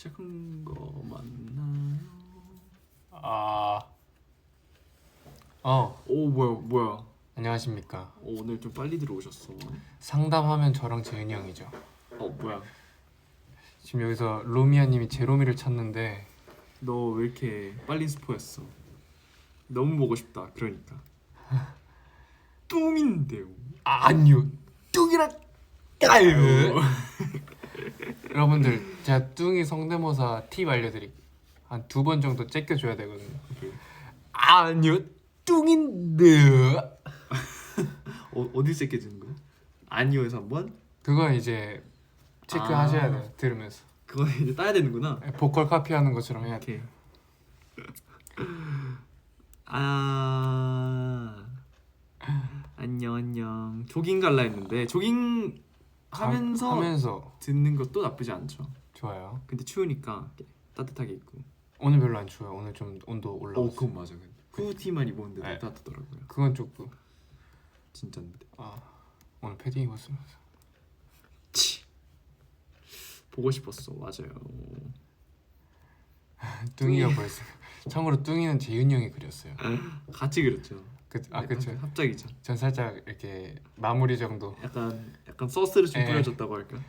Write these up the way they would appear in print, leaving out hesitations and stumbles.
시작한 거 맞나요? 오 뭐야 안녕하십니까. 오늘 좀 빨리 들어오셨어. 상담하면 저랑 재은이 형이죠. 뭐야 지금 여기서 로미아님이 제로미를 찾는데 너 왜 이렇게 빨리 스포했어? 너무 보고 싶다. 그러니까 뚱인데요. 아니요 뚱이랑 까유. 여러분들 제가 뚱이 성대모사 팁 알려드릴게요. 한 2번 정도 제껴줘야 되거든요. 아니요 뚱인데요. 어디 새겨지는 거야? 아니요에서 한번? 그건 이제 체크하셔야 돼요. 들으면서 그거 이제 따야 되는구나. 보컬 카피하는 것처럼 해야 돼. 오케이. 안녕. 조깅 갈라 했는데 조깅 하면서 듣는 것도 나쁘지 않죠. 좋아요. 근데 추우니까 따뜻하게 입고. 오늘 별로 안 추워요. 오늘 좀 온도 올라왔어요. 그건 맞아. 후티만 입었는데 네. 따뜻하더라고요. 그건 조금 진짜인데. 오늘 패딩 입었으면서 치. 보고 싶었어. 맞아요. 뚱이가 벌써 참고로 뚱이는 재윤이 형이 그렸어요. 같이 그렸죠. 그쵸. 합작이죠. 전 살짝 이렇게 마무리 정도. 약간 소스를 좀 에. 뿌려줬다고 할까.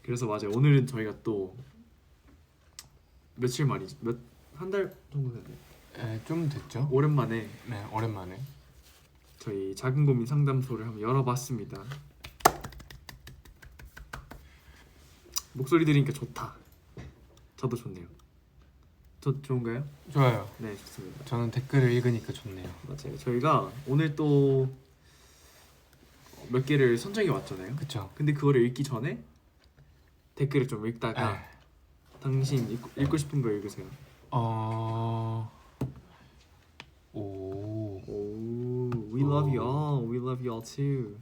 그래서 맞아요. 오늘은 저희가 또 며칠 만이지? 한 달 정도 됐네. 좀 됐죠? 오랜만에 네, 오랜만에. 저희 작은 고민 상담소를 한번 열어봤습니다. 목소리 들으니까 좋다. 저도 좋네요. 좋은가요? 좋아요. 네, 좋습니다. 저는 댓글을 읽으니까 좋네요. 맞아요. 저희가 오늘 또 몇 개를 선정해 왔잖아요. 그쵸? 근데 그거를 읽기 전에 댓글을 좀 읽다가 당신 읽고 싶은 거 읽으세요. We love you all. We love you all too.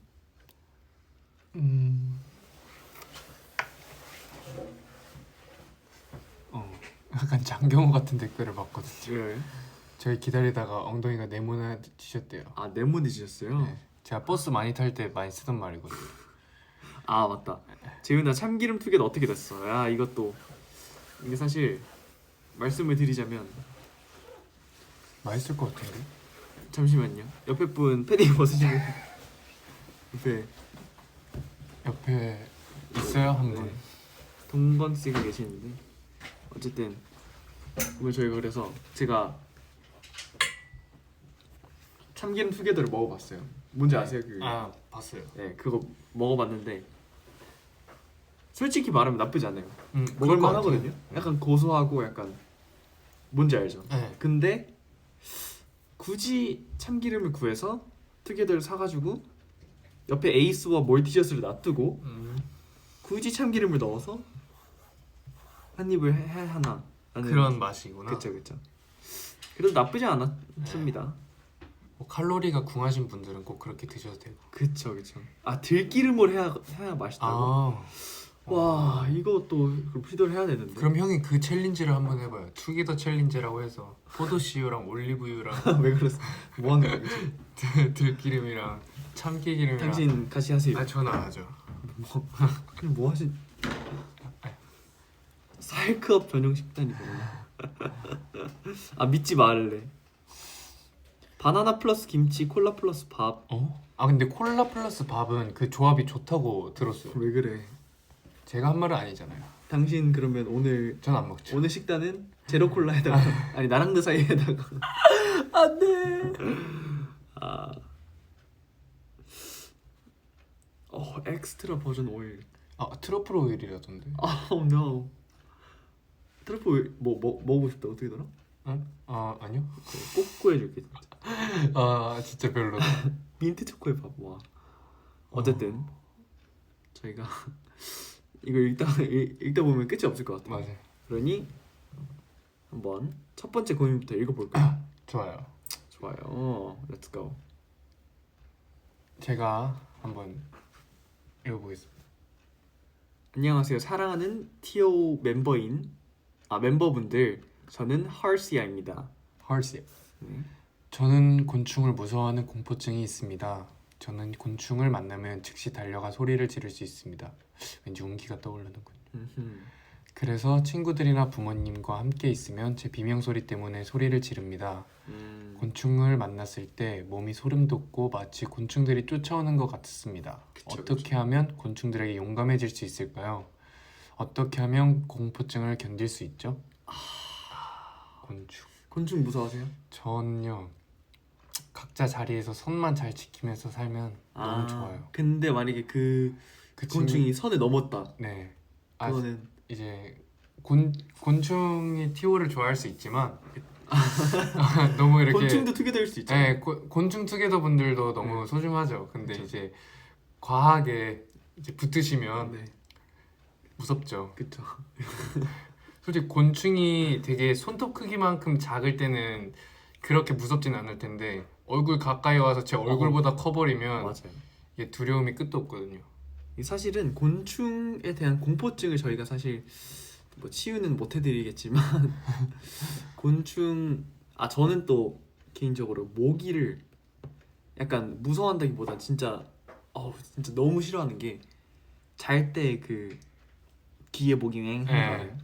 약간 장경호 같은 댓글을 봤거든요. 왜? 저희 기다리다가 엉덩이가 네모나지셨대요. 네모내지셨어요? 네. 제가 버스 많이 탈 때 많이 쓰던 말이거든요. 맞다. 재윤아 참기름 투게더 어떻게 됐어? 야 이것도 이게 사실 말씀을 드리자면 맛있을 것 같은데? 잠시만요. 옆에 분 패딩 벗으시고 옆에 있어요 한 분. 네. 동건 씨가 계시는데 어쨌든 오늘 저희가 그래서 제가 참기름 투게더를 먹어봤어요. 뭔지 아세요? 봤어요. 네, 그거 먹어봤는데 솔직히 말하면 나쁘지 않아요. 그럴 것 먹을만 같아요. 하거든요. 약간 고소하고 약간 뭔지 알죠? 네. 근데 굳이 참기름을 구해서 투게더를 사가지고 옆에 에이스와 몰티셔스를 놔두고 굳이 참기름을 넣어서 한 입을 해야 하나 라는 그런 맛이구나. 그쵸. 그래도 나쁘지 않았습니다. 뭐 칼로리가 궁하신 분들은 꼭 그렇게 드셔도 되고. 그쵸. 들기름을 해야 맛있다고? 와 이거 또 시도를 해야 되는데. 그럼 형이 그 챌린지를 한번 해봐요. 투게더 챌린지라고 해서 포도씨유랑 올리브유랑 왜 그랬어? 뭐 하는 거야? 그치? 들기름이랑 참기름이랑. 당신 같이 하세요. 저는 안 하죠. 그럼 뭐 하시? 쌀크업 전용 식단이구나. 믿지 말래. 바나나 플러스 김치, 콜라 플러스 밥. 근데 콜라 플러스 밥은 그 조합이 좋다고 들었어요. 왜 그래? 제가 한 말은 아니잖아요. 당신 그러면 오늘 전 안 먹죠. 오늘 식단은 제로 콜라에다가 아니 나랑드 사이에다가 안돼. 엑스트라 버전 오일. 트러플 오일이라던데. no. 트러플 오일 먹고 싶다. 어떻게 되나? 아니요. 꼭 구해줄게 진짜. 진짜 별로다. 민트 초코의 밥. 와. 어쨌든 저희가 이거 읽다 보면 끝이 없을 것 같아요. 맞아요. 그러니 한번 첫 번째 고민부터 읽어볼까요? 좋아요. Let's go. 제가 한번 읽어보겠습니다. 안녕하세요. 사랑하는 TO 멤버분들. 저는 하르시아입니다. 하르시아. 네. 저는 곤충을 무서워하는 공포증이 있습니다. 저는 곤충을 만나면 즉시 달려가 소리를 지를 수 있습니다. 왠지 운기가 떠오르는군요. 그래서 친구들이나 부모님과 함께 있으면 제 비명소리 때문에 소리를 지릅니다. 곤충을 만났을 때 몸이 소름 돋고 마치 곤충들이 쫓아오는 것 같습니다. 그쵸, 어떻게 그쵸. 하면 곤충들에게 용감해질 수 있을까요? 어떻게 하면 공포증을 견딜 수 있죠? 곤충. 곤충 무서워하세요? 전요. 각자 자리에서 손만 잘 지키면서 살면 너무 아, 좋아요. 근데 만약에 그 그 곤충이 선을 넘었다. 네. 아, 그거는 이제 곤충이 티오를 좋아할 수 있지만 너무 이렇게 곤충도 투게더일 수 있잖아요. 네, 곤충 투게더 분들도 너무 네. 소중하죠. 근데 그쵸. 이제 과하게 이제 붙으시면 네, 무섭죠. 그쵸. 솔직히 곤충이 되게 손톱 크기만큼 작을 때는 그렇게 무섭진 않을 텐데 얼굴 가까이 와서 제 얼굴보다 커버리면 맞아요. 이게 두려움이 끝도 없거든요. 이 사실은 곤충에 대한 공포증을 저희가 사실 뭐 치유는 못 해드리겠지만 저는 또 개인적으로 모기를 약간 무서워한다기보다 진짜 진짜 너무 싫어하는 게 잘 때 그 귀에 모기 앵 하는 거 알아요? 네.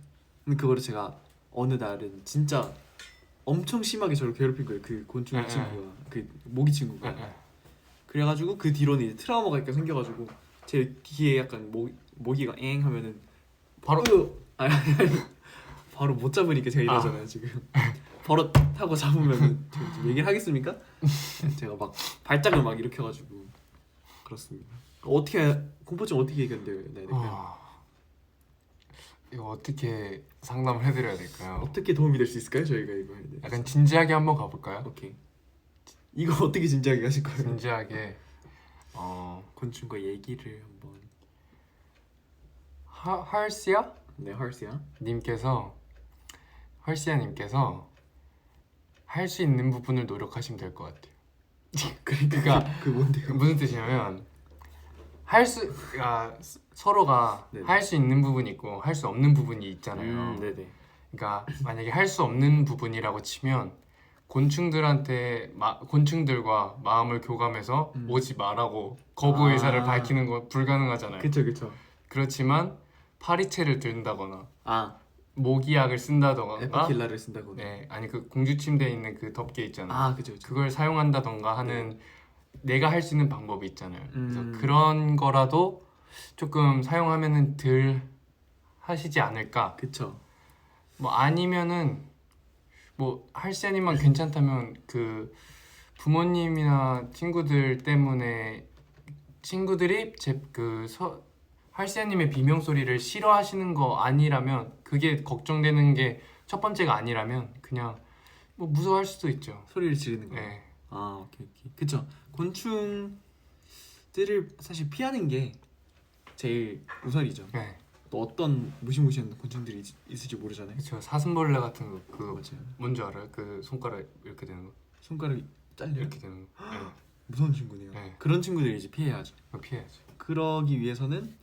근데 그거를 제가 어느 날은 진짜 엄청 심하게 저를 괴롭힌 거예요. 그 곤충 네, 친구가 그 모기 친구가. 네. 그래가지고 그 뒤로는 이제 트라우마가 있게 생겨가지고 제 귀에 약간 모기가 앵 하면은 바로 바로 못 잡으니까 제가 이러잖아요 지금. 바로 타고 잡으면은 제가 지금 얘기를 하겠습니까? 제가 막 발작을 막 일으켜가지고 그렇습니다. 공포증 어떻게 견뎌야 될까요? 이거 어떻게 상담을 해드려야 될까요? 어떻게 도움이 될 수 있을까요 저희가 이거 할 때? 약간 진지하게 한번 가볼까요? 오케이. 이거 어떻게 진지하게 가실 거예요? 진지하게 곤충과 얘기를 한번. 헐시야 네, 헐스야. 님께서 할 수 있는 부분을 노력하시면 될 것 같아요. 그러니까 그 뭔데요? 무슨 뜻이냐면 서로가 네네. 할 수 있는 부분이 있고 할 수 없는 부분이 있잖아요. 네네. 그러니까 만약에 할 수 없는 부분이라고 치면 곤충들과 마음을 교감해서 오지 말라고 거부 의사를 밝히는 거 불가능하잖아요. 그쵸. 그렇지만 파리채를 든다거나 아, 모기약을 쓴다거나 에프킬라를 쓴다거나. 네, 아니 그 공주 침대에 있는 그 덮개 있잖아요. 아, 그쵸. 그걸 사용한다던가 하는 내가 할 수 있는 방법이 있잖아요. 그래서 음. 그런 거라도 조금 사용하면은 덜 하시지 않을까. 그쵸. 뭐 아니면은 뭐 할시아님만 괜찮다면 그 부모님이나 친구들 때문에 친구들이 할시아님의 비명 소리를 싫어하시는 거 아니라면 그게 걱정되는 게 첫 번째가 아니라면 그냥 뭐 무서워할 수도 있죠. 소리를 지르는 거. 네. 아, 오케이. 그쵸. 곤충들을 사실 피하는 게 제일 우선이죠. 네. 또 어떤 무시무시한 곤충들이 있을지 모르잖아요. 그렇죠. 사슴벌레 같은 거 그 맞아요. 뭔지 알아요? 그 손가락 이렇게 되는 거. 손가락이 잘려요. 이렇게 되는 거. 네. 무서운 친구네요. 네. 그런 친구들 이제 피해야죠. 그거 피해야지. 그러기 위해서는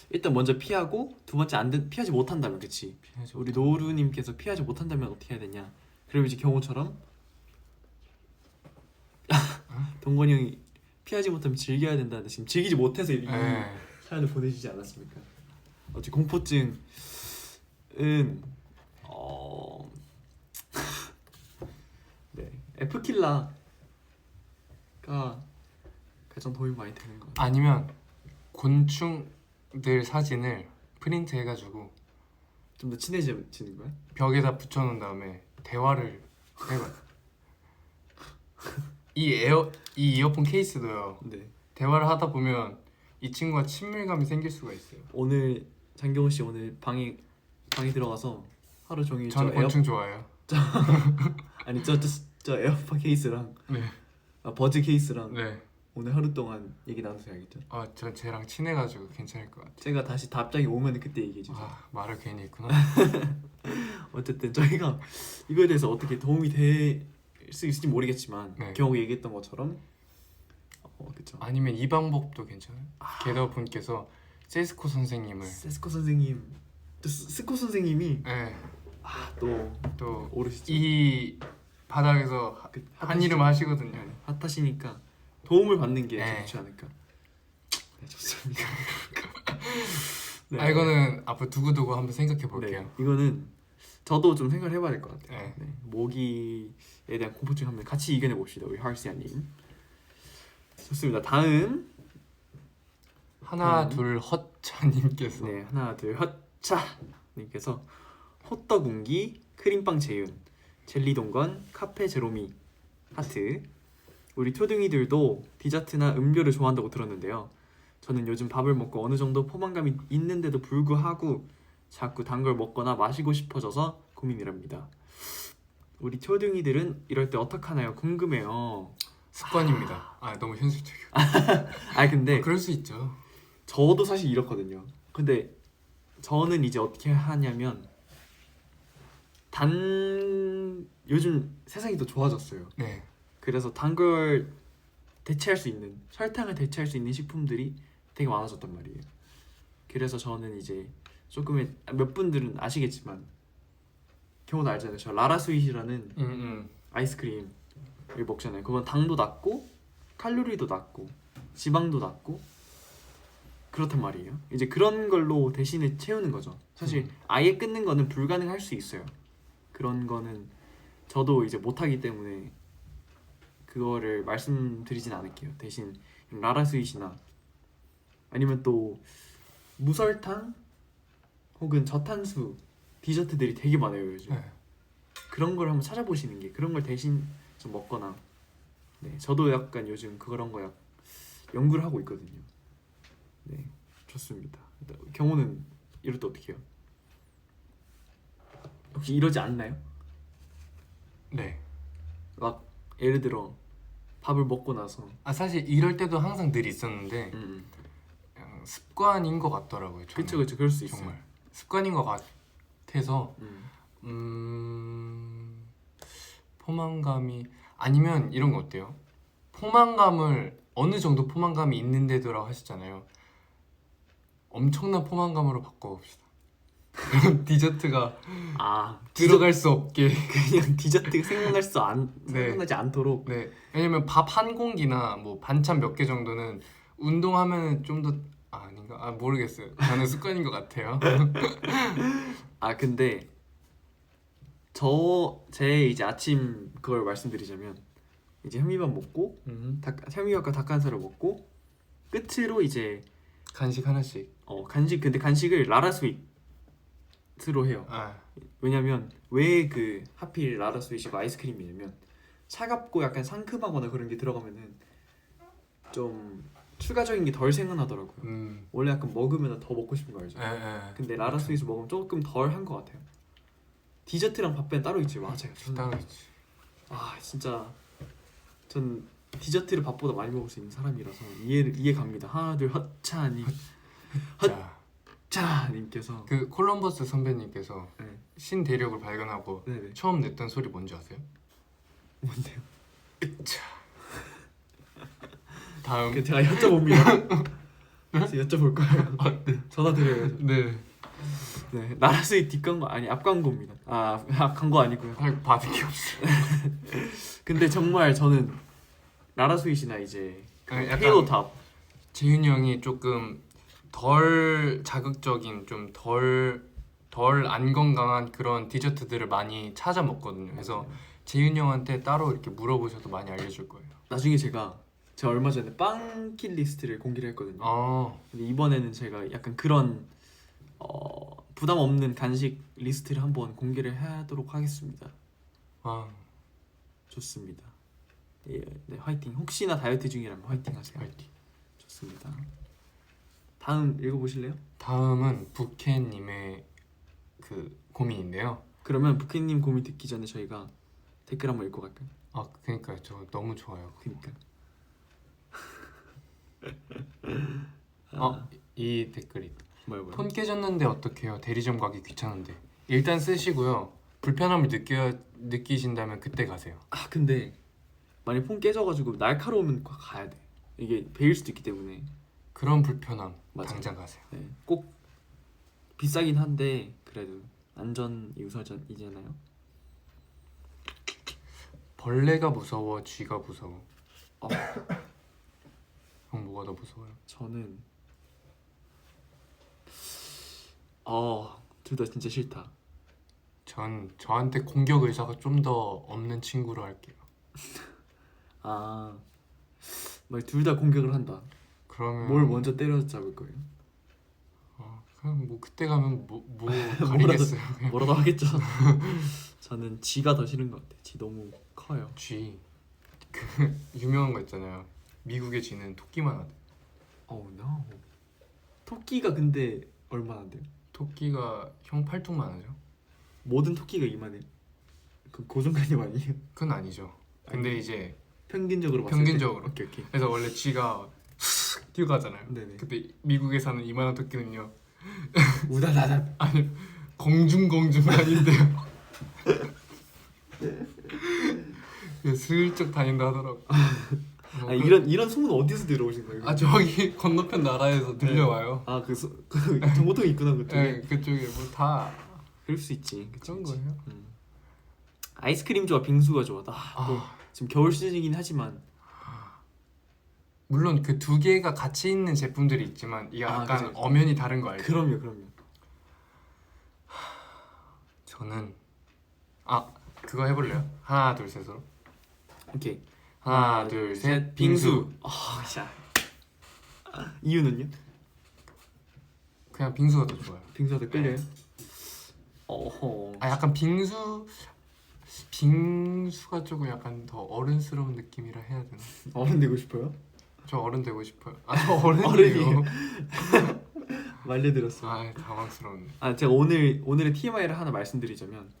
일단 먼저 피하고 두 번째 피하지 못한다면 그치. 피해야지. 우리 노루님께서 피하지 못한다면 어떻게 해야 되냐? 그럼 이제 경호처럼 동건이 형이 피하지 못하면 즐겨야 된다는데 지금 즐기지 못해서 이 네. 사연을 보내주지 않았습니까? 어찌 공포증은 네 에프킬라가 가장 도움이 많이 되는 것 같아요. 아니면 곤충들 사진을 프린트 해가지고 좀 더 친해지는 거야? 벽에다 붙여놓은 다음에 대화를 해봐. 이 이어폰 케이스도요. 네. 대화를 하다 보면 이 친구와 친밀감이 생길 수가 있어요. 오늘 장경호 씨 오늘 방에 들어가서 하루 종일 저는 곤충 좋아해요. 아니 저 에어팟 케이스랑 네. 버즈 케이스랑 네. 오늘 하루 동안 얘기 나눠서 해야겠죠. 전 쟤랑 친해가지고 괜찮을 것 같아요. 제가 다시 답장이 오면 그때 얘기해 주세요. 말을 괜히 했구나. 어쨌든 저희가 이거에 대해서 어떻게 도움이 될 수 있을지 모르겠지만 네. 경호 얘기했던 것처럼 그쵸. 아니면 이 방법도 괜찮아요. 게더 분께서 세스코 선생님을 세스코 선생님 또 스코 선생님이 네. 또 오르시죠. 이 바닥에서 한 이름 하시거든요. 핫하시니까 도움을 받는 게 네. 좋지 않을까. 네, 좋습니다. 네. 아 이거는 앞으로 두고두고 한번 생각해 볼게요. 네, 이거는 저도 좀 생각을 해봐야 될 것 같아요. 네. 네, 모기에 대한 공포증 한번 같이 이겨내 봅시다, 우리 하르시아님. 좋습니다. 다음 하나 둘 헛차님께서 네, 하나 둘 헛차님께서 호떡운기 크림빵 재윤 젤리동건 카페 제로미 하트. 우리 초등이들도 디저트나 음료를 좋아한다고 들었는데요. 저는 요즘 밥을 먹고 어느 정도 포만감이 있는데도 불구하고 자꾸 단 걸 먹거나 마시고 싶어져서 고민이랍니다. 우리 초등이들은 이럴 때 어떡하나요? 궁금해요. 습관입니다. 아 너무 현실적이야. 아 근데 그럴 수 있죠. 저도 사실 이렇거든요. 근데 저는 이제 어떻게 하냐면 요즘 세상이 더 좋아졌어요. 네. 그래서 단 걸 대체할 수 있는, 설탕을 대체할 수 있는 식품들이 되게 많아졌단 말이에요. 그래서 저는 이제 조금의 몇 분들은 아시겠지만 경호도 알잖아요. 저 라라스윗이라는 아이스크림을 먹잖아요. 그건 당도 낮고 칼로리도 낮고 지방도 낮고 그렇단 말이에요. 이제 그런 걸로 대신에 채우는 거죠. 사실 아예 끊는 거는 불가능할 수 있어요. 그런 거는 저도 이제 못하기 때문에 그거를 말씀드리진 않을게요. 대신 라라스윗이나 아니면 또 무설탕 혹은 저탄수 디저트들이 되게 많아요 요즘. 네. 그런 걸 한번 찾아보시는 게, 그런 걸 대신 좀 먹거나. 네, 저도 약간 요즘 그런 거 연구를 하고 있거든요. 네, 좋습니다. 경호는 이럴 때 어떻게 해요? 혹시 이러지 않나요? 네. 막 예를 들어 밥을 먹고 나서 아 사실 이럴 때도 항상 늘 있었는데 그냥 습관인 것 같더라고요. 저는. 그쵸 그럴 수 있어요. 정말 습관인 것 같아서 음. 포만감이 아니면 이런 거 어때요? 포만감을 어느 정도 포만감이 있는데도라고 하시잖아요. 엄청난 포만감으로 바꿔봅시다. 그럼 디저트가 들어갈 수 없게 그냥 디저트가 네. 생각나지 않도록. 네. 왜냐면 밥 한 공기나 뭐 반찬 몇 개 정도는 운동하면 좀 더 아닌가? 아 모르겠어요. 저는 습관인 것 같아요. 아 근데 제 이제 아침 그걸 말씀드리자면 이제 현미밥 먹고 현미밥과 닭가슴살을 먹고 끝으로 이제 간식 하나씩. 간식, 근데 간식을 라라스윗으로 해요. 왜냐면 왜 그 하필 라라스윗이고 아이스크림이냐면 차갑고 약간 상큼하거나 그런 게 들어가면은 좀 추가적인 게 덜 생각나더라고요. 원래 약간 먹으면 더 먹고 싶은 거 알죠? 근데 라라스윗을 먹으면 조금 덜 한 것 같아요. 디저트랑 밥배는 따로 있지. 맞아요. 따로 있지. 아 진짜 전 디저트를 밥보다 많이 먹을 수 있는 사람이라서 이해 갑니다. 하나 둘 헛차님 헛차님께서 그 콜럼버스 선배님께서 네. 신대륙을 발견하고 네네. 처음 냈던 소리 뭔지 아세요? 뭔데요? 으차. 다음. 제가 여쭤봅니다. 제가 여쭤볼 거예요. 네. 전화 드려요. 네. 네, 나라스의 뒷광고 아니 앞광고입니다. 광고 아니고요. 받은 게 없어요. 근데 정말 저는 라라스윗이나 이제 약간 테일러탑 재윤이 형이 조금 덜 자극적인 좀 덜 안 건강한 그런 디저트들을 많이 찾아 먹거든요. 그래서 재윤이 형한테 따로 이렇게 물어보셔도 많이 알려줄 거예요. 나중에 제가 얼마 전에 빵킷 리스트를 공개를 했거든요. 근데 이번에는 제가 약간 그런 부담 없는 간식 리스트를 한번 공개를 하도록 하겠습니다. 좋습니다. 예, 네, 화이팅. 혹시나 다이어트 중이라면 화이팅 하세요. 화이팅. 좋습니다. 다음 읽어보실래요? 다음은 부캐님의 그 고민인데요. 그러면 부캐님 고민 듣기 전에 저희가 댓글 한번 읽고 갈까요? 그러니까요. 저 너무 좋아요. 그니까. 이 댓글이 뭐요? 폰 깨졌는데 어떡해요? 대리점 가기 귀찮은데. 일단 쓰시고요. 불편함을 느끼신다면 그때 가세요. 근데 만약 폰 깨져가지고 날카로우면 가야 돼. 이게 베일 수도 있기 때문에. 그런 불편함 맞아요. 당장 가세요. 네, 꼭 비싸긴 한데 그래도 안전이 우선이잖아요. 벌레가 무서워, 쥐가 무서워. 형 뭐가 더 무서워요? 저는 둘 다 진짜 싫다. 전 저한테 공격 의사가 좀 더 없는 친구로 할게요. 막 둘 다 공격을 한다. 그러면 뭘 먼저 때려 잡을 거예요? 그냥 뭐 그때 가면 뭐 가리겠어요. 그냥. 뭐라도 하겠죠. 저는 쥐가 더 싫은 것 같아요. 쥐 너무 커요. 쥐. 그 유명한 거 있잖아요. 미국의 쥐는 토끼만 하대. no. 토끼가 근데 얼마나 돼요? 토끼가 형 팔뚝만 하죠. 모든 토끼가 이만해요? 그 고정관념 아니에요? 그건 아니죠. 근데 아니, 이제 평균적으로 봤을 평균적으로. 때? 오케이. 그래서 원래 쥐가 뛰어가잖아요. 네네. 근데 미국에 사는 이만한 토끼는요. 우다다다. 아니 공중공중 다닌대요. 그냥 슬쩍 다닌다 하더라고. 이런 소문 어디서 들어오신 거예요? 저기 건너편 나라에서 들려와요. 그 정보통이 있구나 그쪽에. 네, 그쪽에 뭐 다 그럴 수 있지. 그런 거예요. 아이스크림 좋아, 빙수가 좋아. 뭐 지금 겨울 시즌이긴 하지만 물론 그 두 개가 같이 있는 제품들이 있지만 이게 약간 그죠. 엄연히 다른 거 알죠? 그럼요. 저는 그거 해볼래요? 하나 둘 셋으로. 오케이. 하나 둘 셋 빙수. 자. 이유는요? 그냥 빙수가 더 좋아요. 빙수가 더 끌려요? 어허. 약간 빙수가 조금 약간 더 어른스러운 느낌이라 해야 되나? 어른 되고 싶어요? 저 어른 되고 싶어요. 저 어른이에요. 어른이에요. 말려들었어요. 당황스러운데. 제가 오늘의 TMI를 하나 말씀드리자면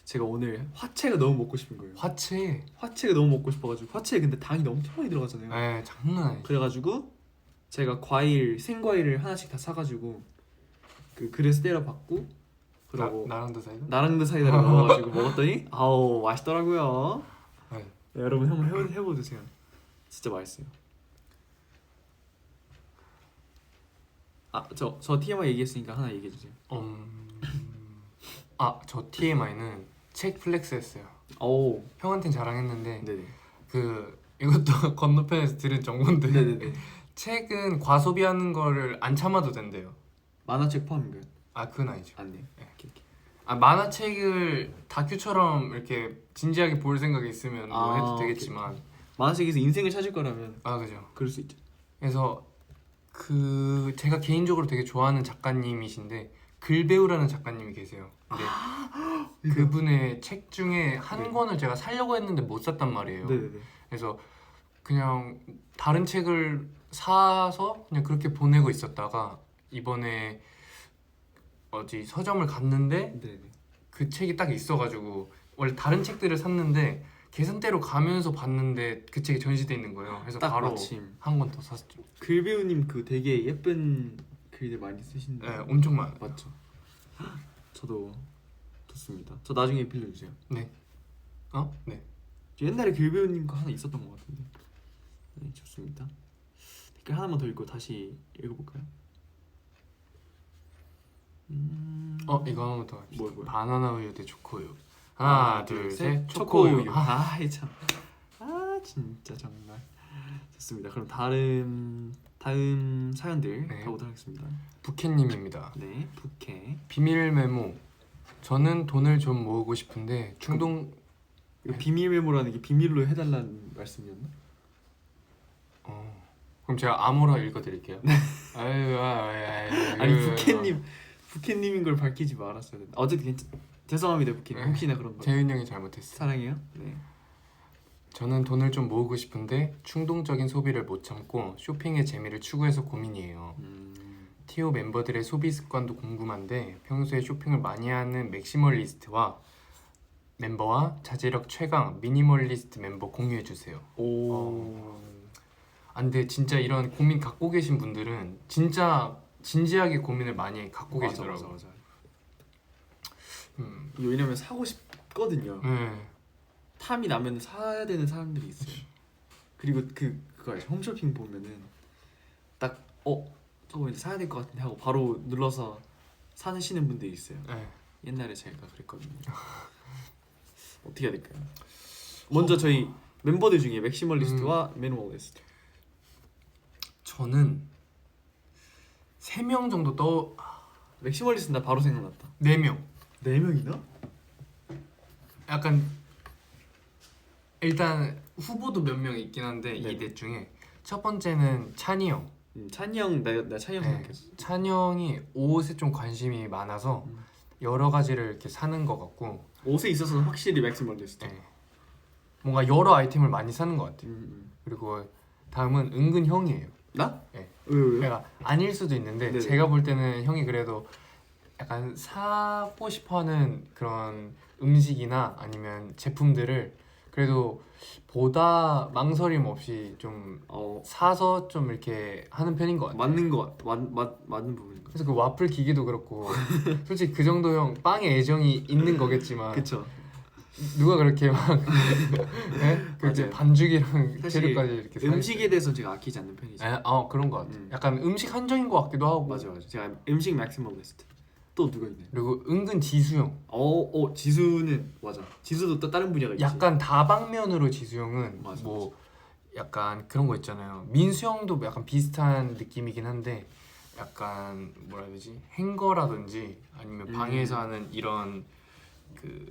제가 오늘 화채가 너무 먹고 싶은 거예요. 화채가 너무 먹고 싶어가지고 화채에 근데 당이 엄청 많이 들어가잖아요. 장난 아니죠. 그래가지고 제가 생과일을 하나씩 다 사가지고 그 그릇에 때려 받고 그러고 나랑도 사이다? 나랑도 사이다를 넣어가지고 먹었더니 맛있더라고요. 네. 네, 여러분 한번 해보세요. 진짜 맛있어요. 저 TMI 얘기했으니까 하나 얘기해주세요. 저 TMI는 책 플렉스 했어요. 형한텐 자랑했는데 네네. 이것도 건너편에서 들은 정보인데 네네네. 책은 과소비하는 거를 안 참아도 된대요. 만화책 포함인가요? 그건 아니죠. 안 돼요. 만화책을 다큐처럼 이렇게 진지하게 볼 생각이 있으면 뭐 해도 되겠지만 만화책에서 인생을 찾을 거라면 그죠. 그럴 수 있죠. 그래서 제가 개인적으로 되게 좋아하는 작가님이신데 글배우라는 작가님이 계세요. 근데 그분의 책 중에 한 권을 제가 사려고 했는데 못 샀단 말이에요. 네네네. 그래서 그냥 다른 책을 사서 그냥 그렇게 보내고 있었다가 이번에 서점을 갔는데 네네. 그 책이 딱 있어가지고 원래 다른 책들을 샀는데 계산대로 가면서 봤는데 그 책이 전시돼 있는 거예요. 그래서 딱 바로 마침 한 권 더 샀죠. 글배우님 되게 예쁜 글들 많이 쓰신데. 네, 엄청 많아요. 맞죠. 저도 좋습니다. 저 나중에 빌려주세요. 네. 네. 저 옛날에 글배우님 거 하나 있었던 것 같은데. 네, 좋습니다. 댓글 하나만 더 읽고 다시 읽어볼까요? 이거 하나만 더 합시다. 뭐요? 바나나 우유 대 초코우유. 하나 둘 셋 초코우유. 초코우유. 참. 진짜 정말 좋습니다. 그럼 다음 사연들 가보도록 하겠습니다. 부캐님입니다. 네, 부캐. 비밀 메모. 저는 돈을 좀 모으고 싶은데 충동. 비밀 메모라는 게 비밀로 해달라는 말씀이었나? 그럼 제가 아무나 읽어드릴게요. 아니 부캐님인 걸 밝히지 말았어야 된다. 어쨌든 죄송합니다 부캐님. 혹시나 그런 거. 재윤 형이 잘못했어. 사랑해요. 네. 저는 돈을 좀 모으고 싶은데 충동적인 소비를 못 참고 쇼핑의 재미를 추구해서 고민이에요. 티오 멤버들의 소비 습관도 궁금한데 평소에 쇼핑을 많이 하는 맥시멀리스트와 멤버와 자제력 최강 미니멀리스트 멤버 공유해주세요. 근데 진짜 이런 고민 갖고 계신 분들은 진짜 진지하게 고민을 많이 갖고 계시더라고요. 맞아. 왜냐면 사고 싶거든요. 탐이 나면 사야 되는 사람들이 있어요. 그리고 그거 알죠? 홈쇼핑 보면은 딱 저거 이제 사야 될 것 같은데 하고 바로 눌러서 사시는 분들이 있어요. 옛날에 제가 그랬거든요. 어떻게 해야 될까요? 먼저 저희 멤버들 중에 맥시멀리스트와 미니멀리스트. 저는 3명 정도 맥시멀리스트 나 바로 생각났다. 4명. 4명이나? 약간 일단 후보도 몇 명 있긴 한데 네. 이 넷 중에 첫 번째는 찬이 형. 찬이 형, 나 찬이 형 네. 생각했어. 찬이 형이 옷에 좀 관심이 많아서 여러 가지를 이렇게 사는 것 같고 옷에 있어서는 확실히 맥시멀리스트. 네. 뭔가 여러 아이템을 많이 사는 것 같아요. 음. 그리고 다음은 은근 형이에요. 나? 네. 왜? 그러니까 아닐 수도 있는데 네네. 제가 볼 때는 형이 그래도 약간 사고 싶어하는 그런 음식이나 아니면 제품들을 그래도 보다 망설임 없이 좀 사서 좀 이렇게 하는 편인 것 같아요. 맞는 거 맞는 부분인 거. 그래서 그 와플 기기도 그렇고 솔직히 그 정도 형 빵에 애정이 있는 거겠지만 그쵸. 누가 그렇게 막 네? 그렇게 맞아요. 반죽이랑 사실 재료까지 이렇게 음식에 대해서는 제가 아끼지 않는 편이죠. 그런 것 같아요. 약간 음식 한정인 것 같기도 하고. 맞아. 제가 음식 맥시멀리스트. 또 누가 있나요? 그리고 은근 지수 형. 지수는 맞아. 지수도 또 다른 분야가 있지. 약간 다방면으로 지수 형은 맞아, 뭐 약간 그런 거 있잖아요. 민수 형도 약간 비슷한 느낌이긴 한데 약간 뭐라 해야 되지? 행거라든지 아니면 방에서 하는 이런 그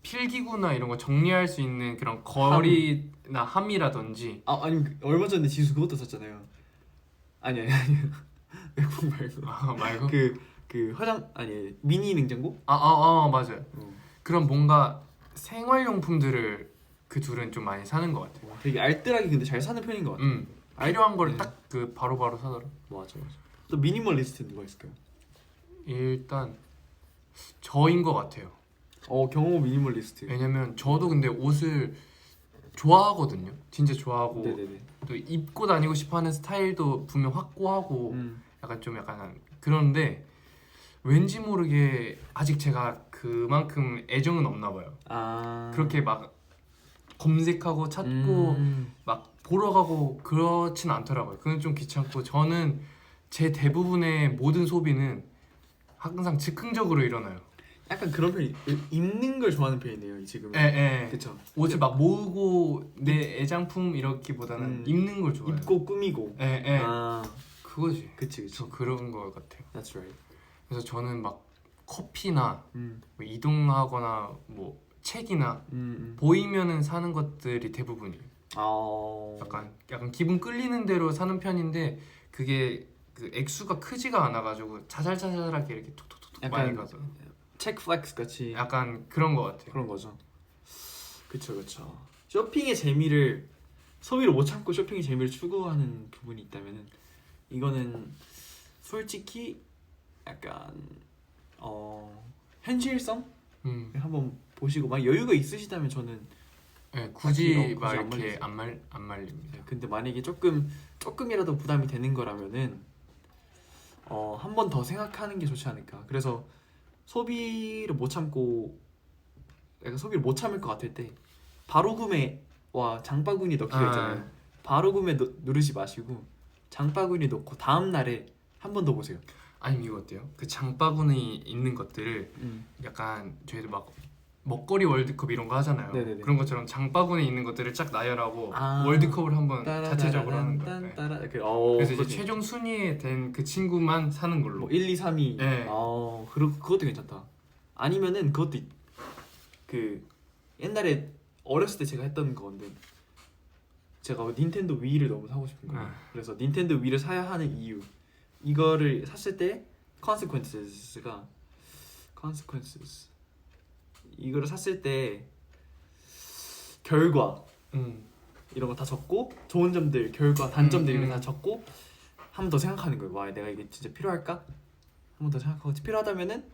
필기구나 이런 거 정리할 수 있는 그런 거리나 함이라든지 아니면 얼마 전에 지수 그것도 샀잖아요. 아니 맥북 말고. 말고 그 화장 아니 미니 냉장고? 맞아요. 그런 뭔가 생활용품들을 그 둘은 좀 많이 사는 것 같아요. 되게 알뜰하게 근데 잘 사는 편인 것 같아요. 필요한 걸 네. 딱 그 바로바로 사더라. 맞아. 또 미니멀리스트 누가 있을까요? 일단 저인 것 같아요. 경호 미니멀리스트. 왜냐면 저도 근데 옷을 좋아하거든요. 진짜 좋아하고 네네네. 또 입고 다니고 싶어하는 스타일도 분명 확고하고 약간 그런데 왠지 모르게 아직 제가 그만큼 애정은 없나 봐요. 그렇게 막 검색하고 찾고 막 보러 가고 그렇진 않더라고요. 그건 좀 귀찮고 저는 제 대부분의 모든 소비는 항상 즉흥적으로 일어나요. 약간 그런 편이 입는 걸 좋아하는 편이네요 지금. 그쵸. 옷을 막 모으고 내 애장품 이렇기보다는 입는 걸 좋아해요. 입고 꾸미고. 그거지. 그치. 저 그런 거 같아요. That's right. 그래서 저는 막 커피나 뭐 이동하거나 뭐 책이나 보이면은 사는 것들이 대부분이에요. 약간 기분 끌리는 대로 사는 편인데 그게 그 액수가 크지가 않아가지고 자잘자잘하게 이렇게 톡톡톡 많이 가서 책 플렉스 같이 약간 그런 거 같아요. 그런 거죠. 그쵸. 쇼핑의 재미를 소비를 못 참고 쇼핑의 재미를 추구하는 부분이 있다면은 이거는 솔직히 약간 현실성 한번 보시고 막 여유가 있으시다면 저는 굳이 막 굳이 안 이렇게 말리죠. 안 말립니다. 근데 만약에 조금이라도 부담이 되는 거라면은 한 번 더 생각하는 게 좋지 않을까. 그래서 소비를 못 참고 약간 소비를 못 참을 것 같을 때 바로 구매와 장바구니 넣기가 있잖아요. 바로 구매 누르지 마시고 장바구니 넣고 다음 날에 한 번 더 보세요. 아니면 이거 어때요? 그 장바구니 있는 것들을 약간 저희도 막 먹거리 월드컵 이런 거 하잖아요. 네네네. 그런 것처럼 장바구니 있는 것들을 쫙 나열하고 월드컵을 한번 자체적으로 하는 거예요. 그래서 이제 최종 순위에 된 그 친구만 사는 걸로. 뭐 1, 2, 3위. 네. 그것도 괜찮다. 아니면은 그것도 그 옛날에 어렸을 때 제가 했던 건데 제가 닌텐도 위를 너무 사고 싶은 거예요. 그래서 닌텐도 위를 사야 하는 이유, 이거를 샀을 때 consequences 이거를 샀을 때 결과 이런 거 다 적고 좋은 점들, 결과, 단점들 이런 거 다 적고 한 번 더 생각하는 거예요. 와, 내가 이게 진짜 필요할까? 한 번 더 생각하고 필요하다면은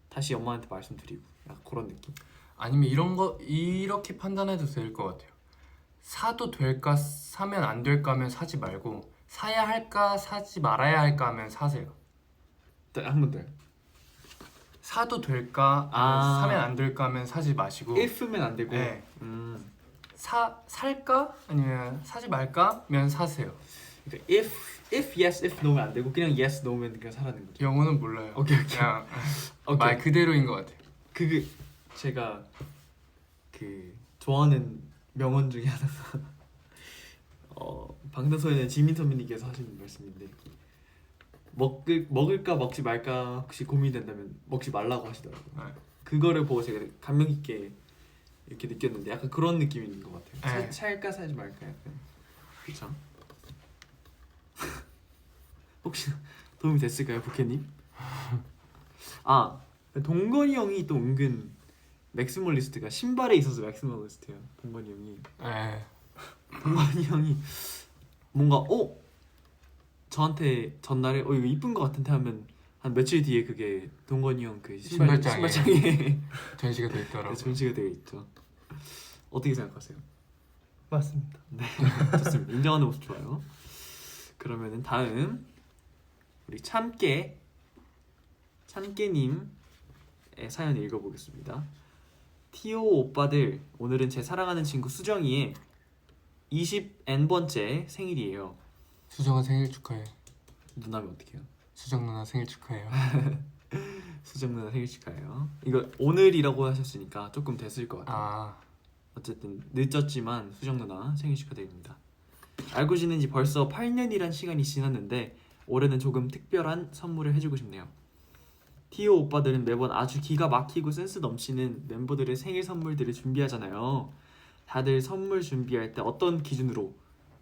다시 엄마한테 말씀드리고 약간 그런 느낌. 아니면 이런 거 이렇게 판단해도 될 것 같아요. 사도 될까 사면 안 될까 하면 사지 말고 사야 할까 사지 말아야 할까 하면 사세요. 한 번 더요. 사도 될까 사면 안 될까 하면 사지 마시고 if면 안 되고 네. 살까 아니면 사지 말까면 사세요. 그러니까 if yes if no면 안 되고 그냥 yes no면 그냥 사라는 거죠. 영어는 몰라요. 오케이. 그냥 말 그대로인 것 같아요. 그게 제가 그 좋아하는 명언 중에 하나가 방탄소년단 지민선민님께서 하시는 말씀인데 먹을까 먹지 말까 혹시 고민된다면 먹지 말라고 하시더라고요. 네. 그거를 보고 제가 감명 깊게 이렇게 느꼈는데 약간 그런 느낌인 것 같아요. 네. 살까 사지 말까 약간. 그렇죠? 혹시 도움이 됐을까요, 부캐님? 아, 동건이 형이 또 은근 맥시멀리스트가 신발에 있어서 맥시멀리스트예요. 동건이 형이. 네. 동건이 형이 뭔가 저한테 전날에 이거 이쁜 것 같은데 하면 한 며칠 뒤에 그게 동건이 형 그 신발장에 전시가 돼 있더라고요. 전시가 되어 있죠. 어떻게 생각하세요? 맞습니다. 네, 좋습니다. 인정하는 모습 좋아요. 그러면은 다음 우리 참깨님의 사연 읽어보겠습니다. 티오 오빠들, 오늘은 제 사랑하는 친구 수정이의 20N번째 생일이에요. 수정아 생일 축하해. 누나면 어떡해요? 수정 누나 생일 축하해요. 수정 누나 생일 축하해요. 이거 오늘이라고 하셨으니까 조금 됐을 것 같아요. 아, 어쨌든 늦었지만 수정 누나 생일 축하드립니다. 알고 지낸 지 벌써 8년이란 시간이 지났는데 올해는 조금 특별한 선물을 해주고 싶네요. 티오 오빠들은 매번 아주 기가 막히고 센스 넘치는 멤버들의 생일 선물들을 준비하잖아요. 다들 선물 준비할 때 어떤 기준으로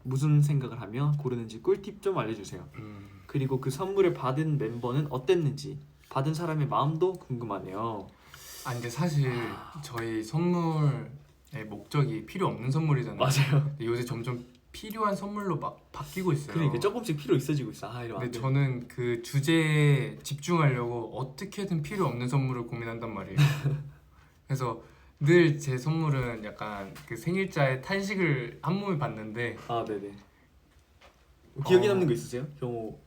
무슨 생각을 하며 고르는지 꿀팁 좀 알려주세요. 그리고 그 선물을 받은 멤버는 어땠는지 받은 사람의 마음도 궁금하네요. 아 근데 사실 저희 선물의 목적이 필요 없는 선물이잖아요. 맞아요. 근데 요새 점점 필요한 선물로 막 바뀌고 있어요. 그러니까 조금씩 필요 있어지고 있어. 이러면 안 근데 돼. 저는 그 주제에 집중하려고 어떻게든 필요 없는 선물을 고민한단 말이에요. 그래서 늘 제 선물은 약간 그 생일자의 탄식을 한 몸에 받는데 네네. 기억에 어. 남는 거 있으세요? 경호.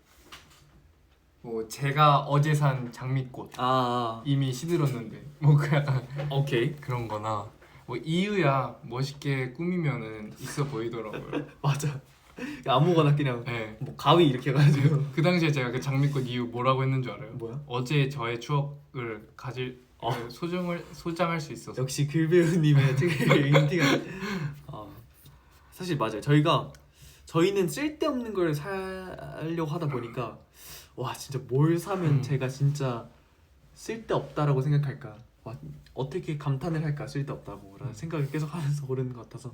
뭐 제가 어제 산 장미꽃 이미 시들었는데 뭐 그 약간 오케이. 그런 거나 뭐 이유야 멋있게 꾸미면은 있어 보이더라고요. 맞아. 아무거나 그냥 네. 뭐 가위 이렇게 해가지고. 그 당시에 제가 그 장미꽃 이유 뭐라고 했는 줄 알아요? 뭐야? 어제 저의 추억을 가질 소장할 수 있어서. 역시 글배우님의 특유의 인티가. 사실 맞아요. 저희는 쓸데없는 걸 사려고 하다 보니까 와 진짜 뭘 사면 제가 진짜 쓸데없다라고 생각할까. 와 어떻게 감탄을 할까 쓸데없다고라는 생각을 계속 하면서 고르는 것 같아서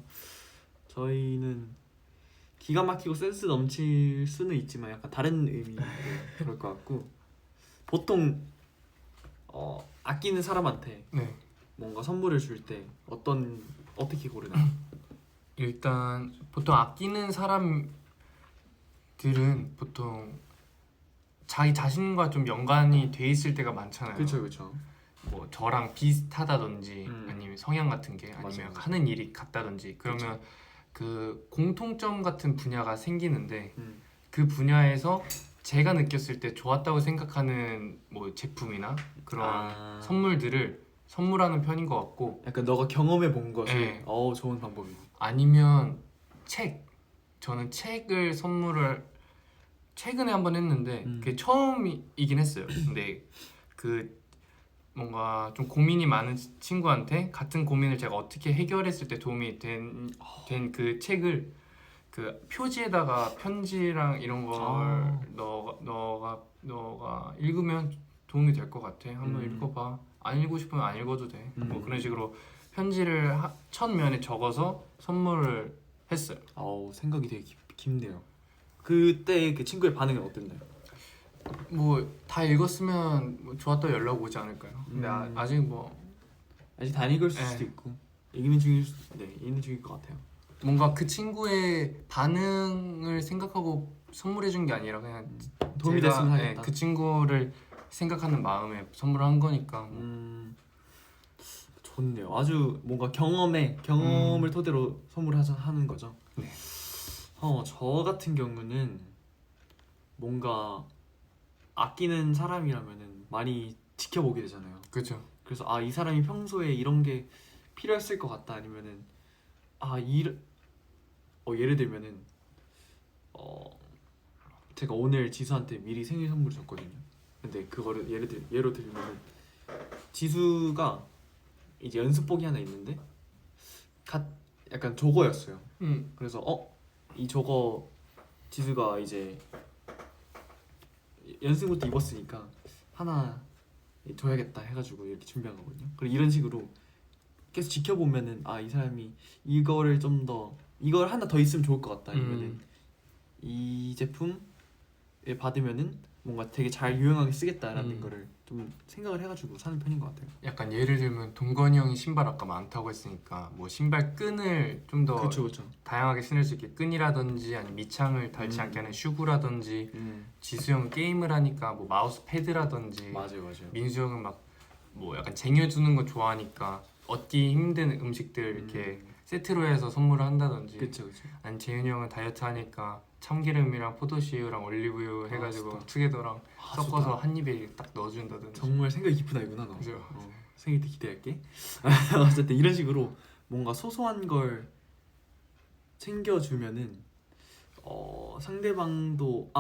저희는 기가 막히고 센스 넘칠 수는 있지만 약간 다른 의미로 그럴 것 같고 보통 아끼는 사람한테 네. 뭔가 선물을 줄 때 어떻게 고르나요? 일단 보통 아끼는 사람들은 보통 자기 자신과 좀 연관이 돼 있을 때가 많잖아요. 그렇죠. 뭐 저랑 비슷하다든지 아니면 성향 같은 게 아니면 맞아. 하는 일이 같다든지 그러면 그 공통점 같은 분야가 생기는데 그 분야에서 제가 느꼈을 때 좋았다고 생각하는 뭐 제품이나 그런 선물들을 선물하는 편인 것 같고 약간 너가 경험해 본 것을 네. 좋은 방법이네. 아니면 저는 책을 선물을 최근에 한번 했는데 그게 처음이긴 했어요. 근데 그 뭔가 좀 고민이 많은 친구한테 같은 고민을 제가 어떻게 해결했을 때 도움이 된 그 책을 그 표지에다가 편지랑 이런 걸 너가 읽으면 도움이 될 것 같아. 한번 읽어봐. 안 읽고 싶으면 안 읽어도 돼. 뭐 그런 식으로 편지를 첫 면에 적어서 선물을 했어요. 생각이 되게 깊네요. 그때 그 친구의 반응은 어땠나요? 뭐 다 읽었으면 뭐 좋았다 연락 오지 않을까요? 근데 아직 다 읽을 수도 있고 읽는 중일 것 같아요. 뭔가 그 친구의 반응을 생각하고 선물해 준 게 아니라 그냥 도움이 제가, 됐으면 하겠다. 그 친구를 생각하는 마음에 선물한 거니까 좋네요. 아주 뭔가 경험을 토대로 선물하는 거죠. 네. 저 같은 경우는 뭔가 아끼는 사람이라면은 많이 지켜보게 되잖아요. 그렇죠. 그래서 이 사람이 평소에 이런 게 필요했을 것 같다 아니면은 예를 들면은 제가 오늘 지수한테 미리 생일 선물을 줬거든요. 근데 그거를 예로 들면은 지수가 이제 연습복이 하나 있는데 약간 저거였어요. 그래서 이 저거 지수가 이제 연습옷도 입었으니까 하나 줘야겠다 해가지고 이렇게 준비한 거거든요. 그리고 이런 식으로 계속 지켜보면은 아 이 사람이 이거를 좀 더 이걸 하나 더 있으면 좋을 것 같다 아니면은 이 제품을 받으면은 뭔가 되게 잘 유용하게 쓰겠다라는 거를 좀 생각을 해가지고 사는 편인 것 같아요. 약간 예를 들면 동건이 형이 신발 아까 많다고 했으니까 뭐 신발 끈을 좀 더 그렇죠, 그렇죠. 다양하게 신을 수 있게 끈이라든지 아니면 밑창을 닳지 않게 하는 슈구라든지 지수 형은 게임을 하니까 뭐 마우스 패드라든지 맞아요, 맞아요. 민수 형은 막 뭐 약간 쟁여주는 거 좋아하니까 얻기 힘든 음식들 이렇게 세트로 해서 선물을 한다든지 그렇죠, 그렇죠. 아니 재윤이 형은 다이어트 하니까 참기름이랑 포도씨유랑 올리브유 해가지고 좋다. 투게더랑 아, 섞어서 좋다. 한 입에 딱 넣어준다든지. 정말 생각이 깊은 아이구나 너. 그죠. 생일 때 기대할게. 어쨌든 이런 식으로 뭔가 소소한 걸 챙겨주면은 상대방도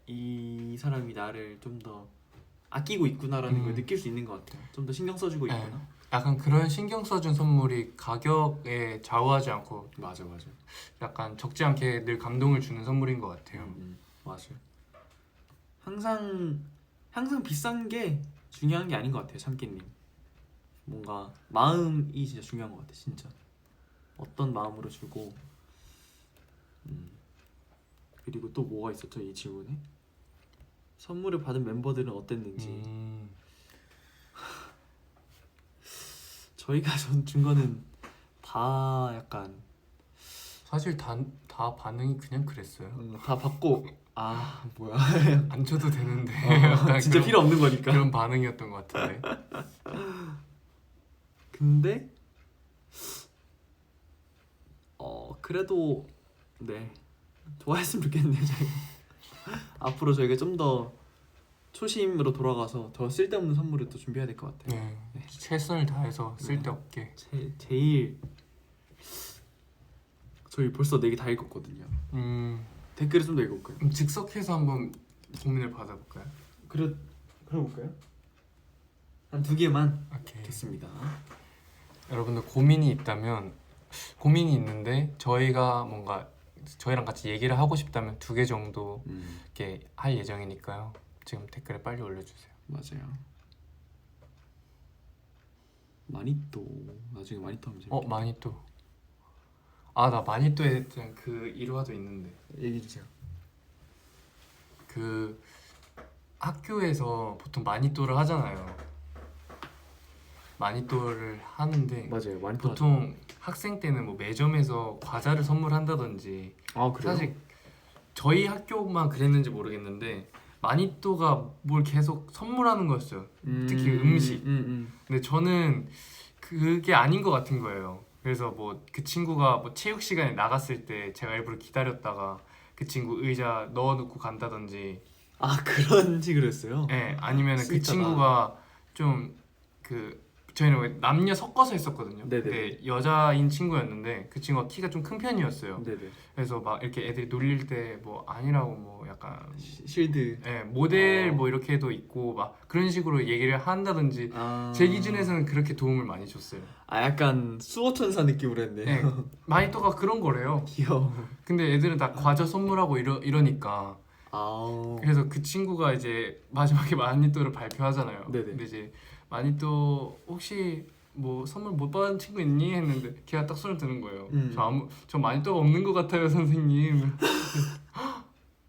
이 사람이 나를 좀 더 아끼고 있구나라는 걸 느낄 수 있는 것 같아요. 좀 더 신경 써주고 네. 있구나. 약간 그런 신경 써준 선물이 가격에 좌우하지 않고 맞아, 맞아. 약간 적지 않게 늘 감동을 주는 선물인 것 같아요. 맞아요. 항상 비싼 게 중요한 게 아닌 것 같아요, 참깨님. 뭔가 마음이 진짜 중요한 것 같아, 진짜. 어떤 마음으로 주고. 그리고 또 뭐가 있었죠, 이 질문에? 선물을 받은 멤버들은 어땠는지. 저희가 준 거는 다 약간 사실 다 반응이 그냥 그랬어요. 다 받고 뭐야. 안 줘도 되는데 약간 진짜 그런- 필요 없는 거니까. 그런 반응이었던 것 같은데. 근데 그래도 네 좋아했으면 좋겠네요. 저희가 앞으로 저희가 좀 더 초심으로 돌아가서 더 쓸데없는 선물을 또 준비해야 될 것 같아요. 네. 최선을 다해서 쓸데없게. 제일 저희 벌써 4개 다 읽었거든요. 댓글을 좀 더 읽어볼까요? 그럼 즉석해서 한번 고민을 받아볼까요? 그래볼까요? 한 2개만. 오케이. 좋습니다. 여러분들 고민이 있다면 고민이 있는데 저희가 뭔가 저희랑 같이 얘기를 하고 싶다면 2개 정도 이렇게 할 예정이니까요. 지금 댓글에 빨리 올려주세요. 맞아요. 마니또 나중에 마니또 하면 재밌겠다. 마니또. 나 마니또에 대한 그 일화도 있는데 얘기해 주세요. 그 학교에서 보통 마니또를 하잖아요. 마니또를 하는데 맞아요. 마니또 보통 학생 때는 뭐 매점에서 과자를 선물한다든지 그래요? 사실 저희 학교만 그랬는지 모르겠는데 마니또가 뭘 계속 선물하는 거였어요. 특히 음식. 근데 저는 그게 아닌 것 같은 거예요. 그래서 뭐 그 친구가 뭐 체육 시간에 나갔을 때 제가 일부러 기다렸다가 그 친구 의자 넣어놓고 간다든지. 그런 식으로 했어요? 네, 아니면 그 스윗하다. 친구가 좀 저희는 왜 남녀 섞어서 했었거든요. 네네. 근데 여자인 친구였는데 그 친구가 키가 좀 큰 편이었어요. 네네. 그래서 막 이렇게 애들이 놀릴 때 뭐 아니라고 뭐 약간 실드. 모델 뭐 이렇게도 있고 막 그런 식으로 얘기를 한다든지 제 기준에서는 그렇게 도움을 많이 줬어요. 약간 수호천사 느낌으로 했네. 네, 마니또가 그런 거래요. 귀여워. 근데 애들은 다 과자 선물하고 이러니까 그래서 그 친구가 이제 마지막에 마니또를 발표하잖아요. 네네. 근데 이제 마니또 혹시 뭐 선물 못 받은 친구 있니? 했는데 걔가 딱 손을 드는 거예요. 저 마니또가 없는 것 같아요, 선생님.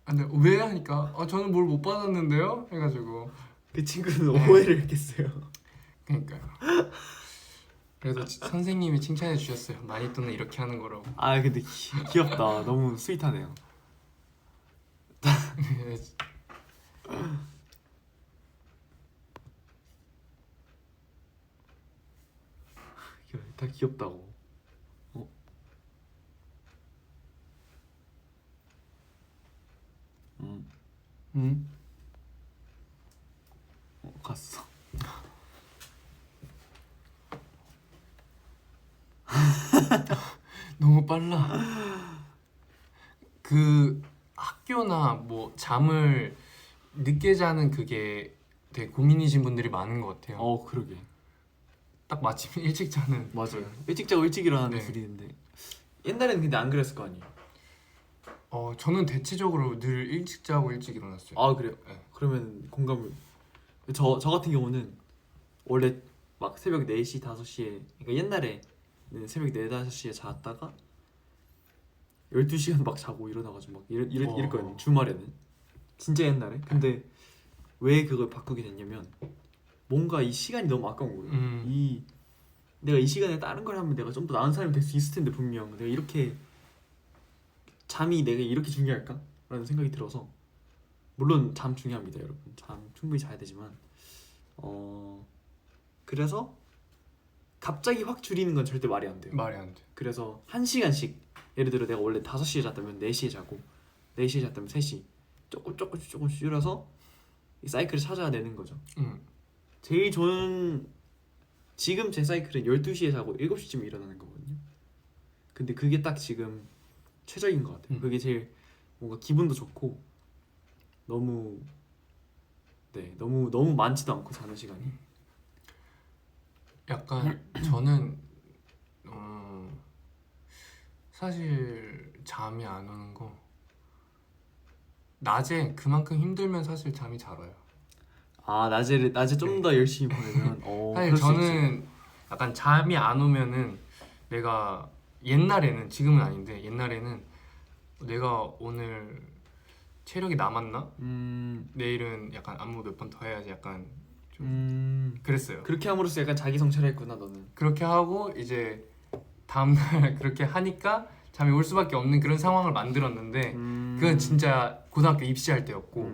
근데 왜 하니까 저는 뭘 못 받았는데요? 해가지고 그 친구는 오해를 했겠어요. 그러니까요. 그래도 선생님이 칭찬해 주셨어요. 마니또는 이렇게 하는 거라고. 근데 귀엽다. 너무 스윗하네요. 다 귀엽다고. 갔어. 너무 빨라. 그 학교나 뭐 잠을 늦게 자는 그게 되게 고민이신 분들이 많은 것 같아요. 그러게. 딱 마침 일찍 자는. 맞아요. 일찍 자고 일찍 일어나는 네. 둘이는데 옛날에는 근데 안 그랬을 거 아니에요? 저는 대체적으로 늘 일찍 자고 일찍 일어났어요. 그래요? 네. 그러면 공감을 저 같은 경우는 원래 막 새벽 4시 5시에 그러니까 옛날에는 새벽 4, 5시에 잤다가 12시간 막 자고 일어나가지고 막 이랬거든요. 주말에는 진짜 옛날에. 근데 왜 그걸 바꾸게 됐냐면 뭔가 이 시간이 너무 아까운 거예요. 내가 이 시간에 다른 걸 하면 내가 좀 더 나은 사람이 될 수 있을 텐데 분명 내가 이렇게 잠이 내가 이렇게 중요할까? 라는 생각이 들어서 물론 잠 중요합니다 여러분. 잠 충분히 자야 되지만 그래서 갑자기 확 줄이는 건 절대 말이 안 돼요. 말이 안 돼. 그래서 1시간씩 예를 들어 내가 원래 5시에 잤다면 4시에 자고 4시에 잤다면 3시 조금씩 줄여서 이 사이클을 찾아야 되는 거죠. 제일 좋은 지금 제 사이클은 12시에 자고 7시쯤에 일어나는 거거든요. 근데 그게 딱 지금 최적인 것 같아요. 그게 제일 뭔가 기분도 좋고 너무 많지도 않고 자는 시간이. 약간 저는 사실 잠이 안 오는 거 낮에 그만큼 힘들면 사실 잠이 잘 와요. 아 낮에 좀 더 열심히 보내면 사실 저는 약간 잠이 안 오면은 내가 옛날에는 지금은 아닌데 옛날에는 내가 오늘 체력이 남았나? 내일은 약간 안무 몇 번 더 해야지 약간 좀 그랬어요. 그렇게 함으로써 약간 자기 성찰했구나 너는. 그렇게 하고 이제 다음날 그렇게 하니까 잠이 올 수밖에 없는 그런 상황을 만들었는데 그건 진짜 고등학교 입시할 때였고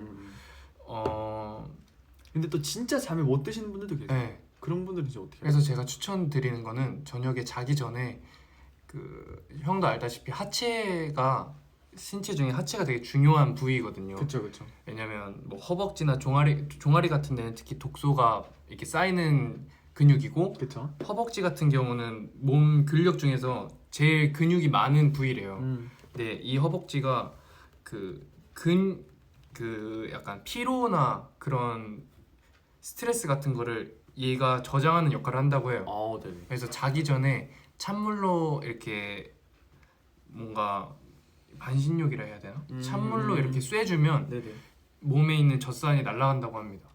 근데 또 진짜 잠이 못 드시는 분들도 계세요. 네. 그런 분들은 이제 어떻게 그래서 제가 추천드리는 거는 저녁에 자기 전에 그 형도 알다시피 하체가 신체 중에 하체가 되게 중요한 부위거든요. 그쵸. 왜냐면 뭐 허벅지나 종아리 같은 데는 특히 독소가 이렇게 쌓이는 근육이고 그쵸. 허벅지 같은 경우는 몸 근력 중에서 제일 근육이 많은 부위래요. 근데 이 허벅지가 그 약간 피로나 그런 스트레스 같은 거를 얘가 저장하는 역할을 한다고 해요. 네네. 그래서 자기 전에 찬물로 이렇게 뭔가 반신욕이라 해야 되나? 찬물로 이렇게 쐬주면 네네. 몸에 있는 젖산이 날아간다고 합니다.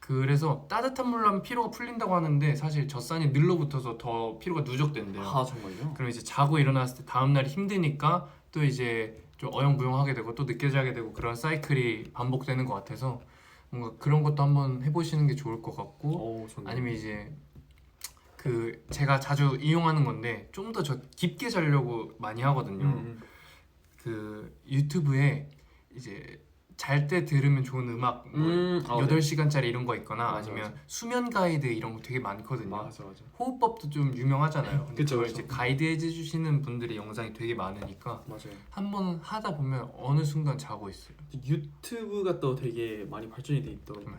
그래서 따뜻한 물로 하면 피로가 풀린다고 하는데 사실 젖산이 늘러붙어서 더 피로가 누적된대요. 아 정말요? 그럼 이제 자고 일어났을 때 다음날이 힘드니까 또 이제 좀 어영부영하게 되고 또 늦게 자게 되고 그런 사이클이 반복되는 것 같아서 뭔가 그런 것도 한번 해보시는 게 좋을 것 같고 아니면 이제 그 제가 자주 이용하는 건데 좀 더 저 깊게 자려고 많이 하거든요. 그 유튜브에 이제 잘 때 들으면 좋은 음악 뭐 8시간짜리 이런 거 있거나 아니면 수면 가이드 이런 거 되게 많거든요. 맞아. 호흡법도 좀 유명하잖아요. 그쵸. 이제 가이드 해주시는 분들이 영상이 되게 많으니까 맞아요. 한번 하다 보면 어느 순간 자고 있어요. 유튜브가 또 되게 많이 발전이 돼 있더라고요.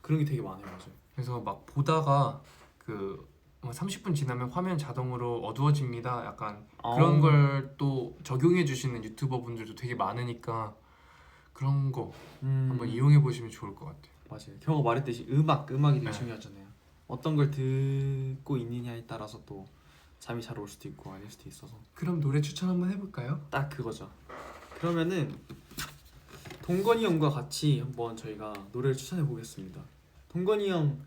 그런 게 되게 많아요. 맞아요. 그래서 막 보다가 그 30분 지나면 화면 자동으로 어두워집니다. 약간 그런 걸 또 적용해 주시는 유튜버 분들도 되게 많으니까 그런 거 한번 이용해 보시면 좋을 것 같아요. 맞아요. 형가 말했듯이 음악이 되게 중요하잖아요. 어떤 걸 듣고 있느냐에 따라서 또 잠이 잘 올 수도 있고 아닐 수도 있어서. 그럼 노래 추천 한번 해볼까요? 딱 그거죠. 그러면은 동건이 형과 같이 한번 저희가 노래를 추천해 보겠습니다. 동건이 형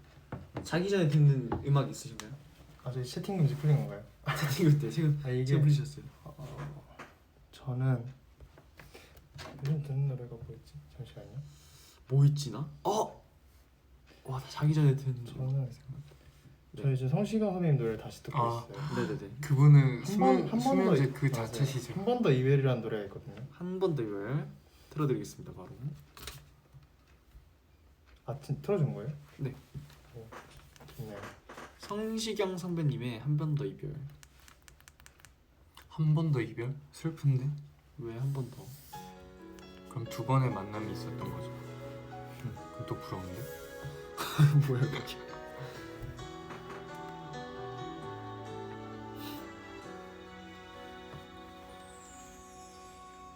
자기 전에 듣는 음악 있으신가요? 저희 채팅 금지 풀린 건가요? 채팅 때 지금 풀리셨어요? 저는 요즘 듣는 노래가 뭐였지? 잠시만요. 뭐 있지나? 와, 나 자기 전에 듣는 저는 저희 이제 성시경 선배님 노래를 다시 듣고 있어요. 네네네. 그분은 한번 수면제 더 그 자체시죠. 한 번 더 이별이라는 노래가 있거든요. 한 번 더 이별 틀어드리겠습니다. 바로. 틀어준 거예요? 네. 좋네요. 성시경 선배님의 한 번 더 이별. 한 번 더 이별? 슬픈데? 왜 한 번 더? 그럼 두 번의 만남이 있었던 거죠. 그럼 또 부러운데? 뭐야 그게?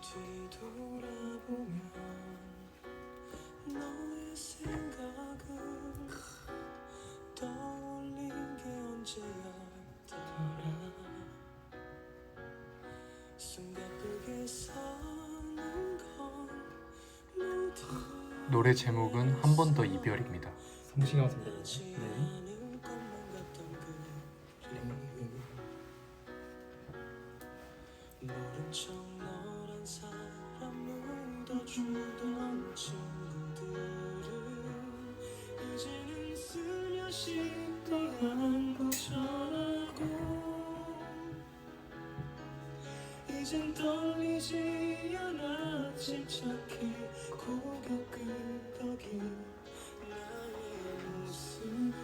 뒤돌아보면 너의 생각을 떠올린 게 언제였더라. 숨 가쁘게 사는 건 모두 노래 제목은 한 번 더 이별입니다. 성시경 선배님. 네. 모른 척 너란 사람 묻어주던 친구들은 이제는 스며시 떠난 것처라고 이젠 떨리지 않아 침착해 고개 끄덕인 나의 모습을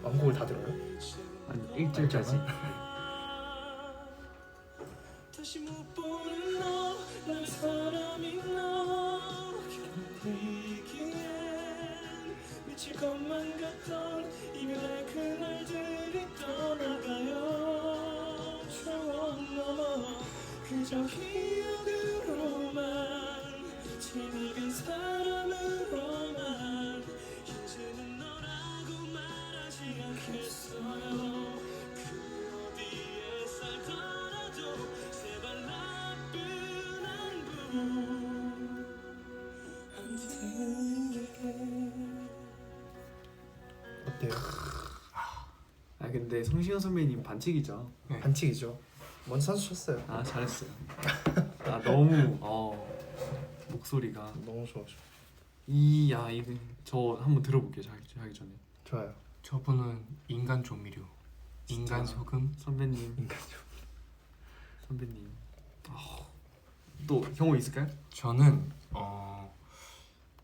완곡을 다 들어요? 아니 1절까지. 다시 못 보는 너, 난 사람이 너 견디기엔 미칠 것만 같던 이별의 그날들이 떠나가요. 추억 넘어 그저 기억으로만 지나간 사람으로만 이제는 너라고 말하지 않겠어요. 어디에 살더라도 제발 나쁜 안부안 들게. 어때요? 아 근데 성시경 선배님 반칙이죠. 반칙이죠. 먼저 선수 쳤어요. 아 잘했어요. 아 너무 목소리가 너무 좋아요. 이거 저 한번 들어볼게요. 하기 전에. 좋아요. 저분은 인간 조미료, 인간 진짜. 소금. 선배님 인간적. 선배님. 또 경호 있을까요? 저는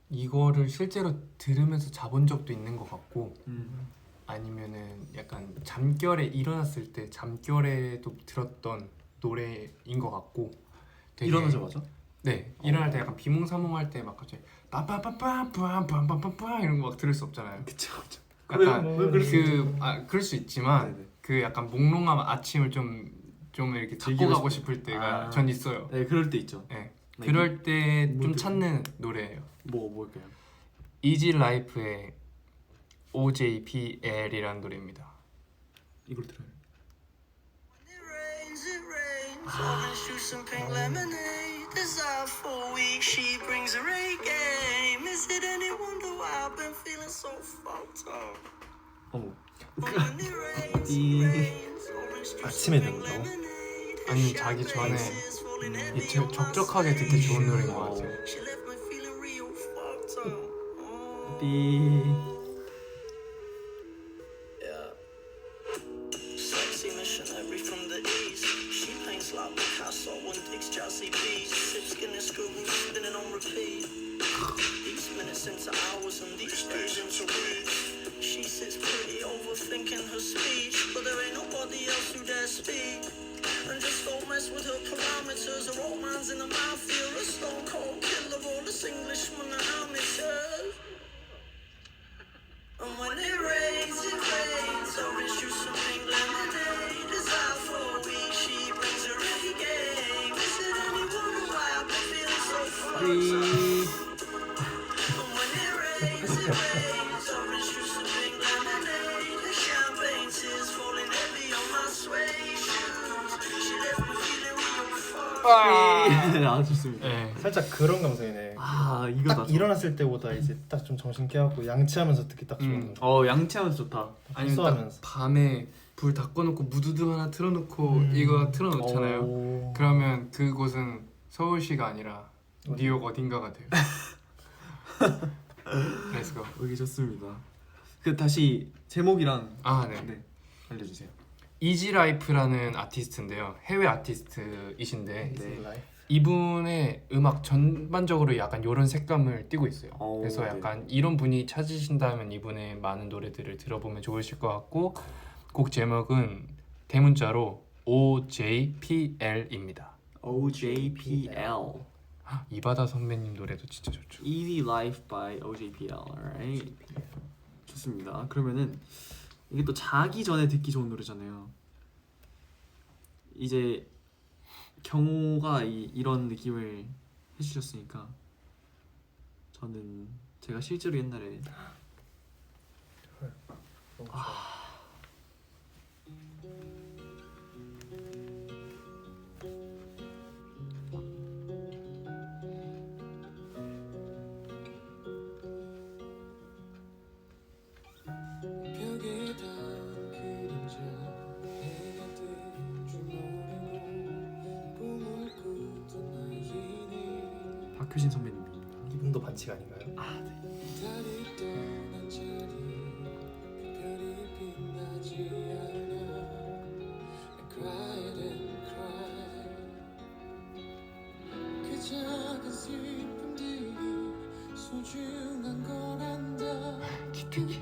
이거를 실제로 들으면서 자본 적도 있는 것 같고 아니면은 약간 잠결에 일어났을 때 잠결에도 들었던 노래인 것 같고 되게 일어나자마자? 네 일어날 때 약간 비몽사몽할 때 막 갑자기 빠빠빠빠빰빰빰빰빰 이런 거 막 들을 수 없잖아요. 그쵸 그쵸. 약간 왜 그럴 수 있죠? 그럴 수 있지만 네네. 그 약간 몽롱한 아침을 좀 이렇게 잡고 즐기고 가고 싶어요. 싶을 때가 아. 전 있어요. 네 그럴 때 있죠. 네. 네, 그럴 때 좀 뭐 찾는 노래예요. 뭘까요? 이지 라이프의 OJPL이라는 노래입니다. 이걸 들어요. It rains, orange juice and pink lemonade. Desire for a week, she brings her A game. Is it any wonder why I've been feeling so fucked up? 어머. When it rains, 이- orange juice 아침에 and pink 듣는다고? lemonade. 아니 자기 전에 이 적적하게 듣기 좋은 노래인 것 같아요. She left me feeling real fucked up. 삐. Yeah. Sexy missionary from the east. She paints like Picasso and digs Chelsea bees. Sips Guinness Google spinning on repeat. These minutes into hours and these days into weeks. She sits pretty overthinking her speech, but there ain't nobody else who dare speak. And just don't mess with her parameters. Her old man's in the mafia, a stone cold killer, all this Englishman are amateurs. And when it rains, orange juice and pink lemonade. Desire for a week, she brings her A game. Is it any wonder why I've been feeling so fucked up? And when it rains, orange juice and pink lemonade. The champagne tears falling heavy on my suede shoes. She left me feeling real fucked up. 삐. 아 좋습니다. 네. 살짝 그런 감성이네. 아 이거다. 딱 일어났을 때보다 이제 딱 좀 정신 깨갖고 양치하면서 듣기 딱 좋은. 양치하면서 좋다. 아니면 딱 흡수하면서. 밤에 불 다 꺼놓고 무드드 하나 틀어놓고 이거 틀어놓잖아요. 오. 그러면 그곳은 서울시가 아니라 어디? 뉴욕 어딘가가 돼요. Let's go. 여기 좋습니다. 그 다시 제목이랑 아 네. 네 알려주세요. 이지라이프라는 아티스트인데요. 해외 아티스트이신데 Easy Life. 이분의 음악 전반적으로 약간 이런 색감을 띠고 있어요. 오, 그래서 네. 약간 이런 분이 찾으신다면 이분의 많은 노래들을 들어보면 좋으실 것 같고 곡 제목은 대문자로 OJPL입니다. OJPL. 이바다 선배님 노래도 진짜 좋죠. Easy Life by OJPL. Alright. 좋습니다. 그러면은 이게 또 자기 전에 듣기 좋은 노래잖아요. 이제 경호가 이런 느낌을 해주셨으니까 저는 제가 실제로 옛날에 너무 좋아. 박효신 선배님입니다. 이분도 반칙 아닌가요? 아 네. 달이 떠난 자리 별이 빛나지 않아 I cried and cried 그 작은 슬픔들이 소중한 걸 안다 기특해.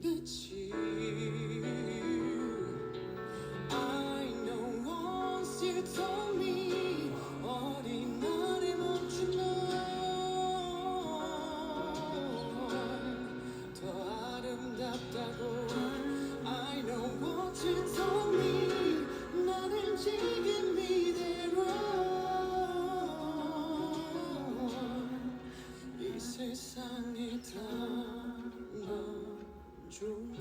빛이 I know once you told me 어린 날에 멈춘 넌더 아름답다고 I know what you told me 나는 지금 이대로 이 세상이 다넌 좋아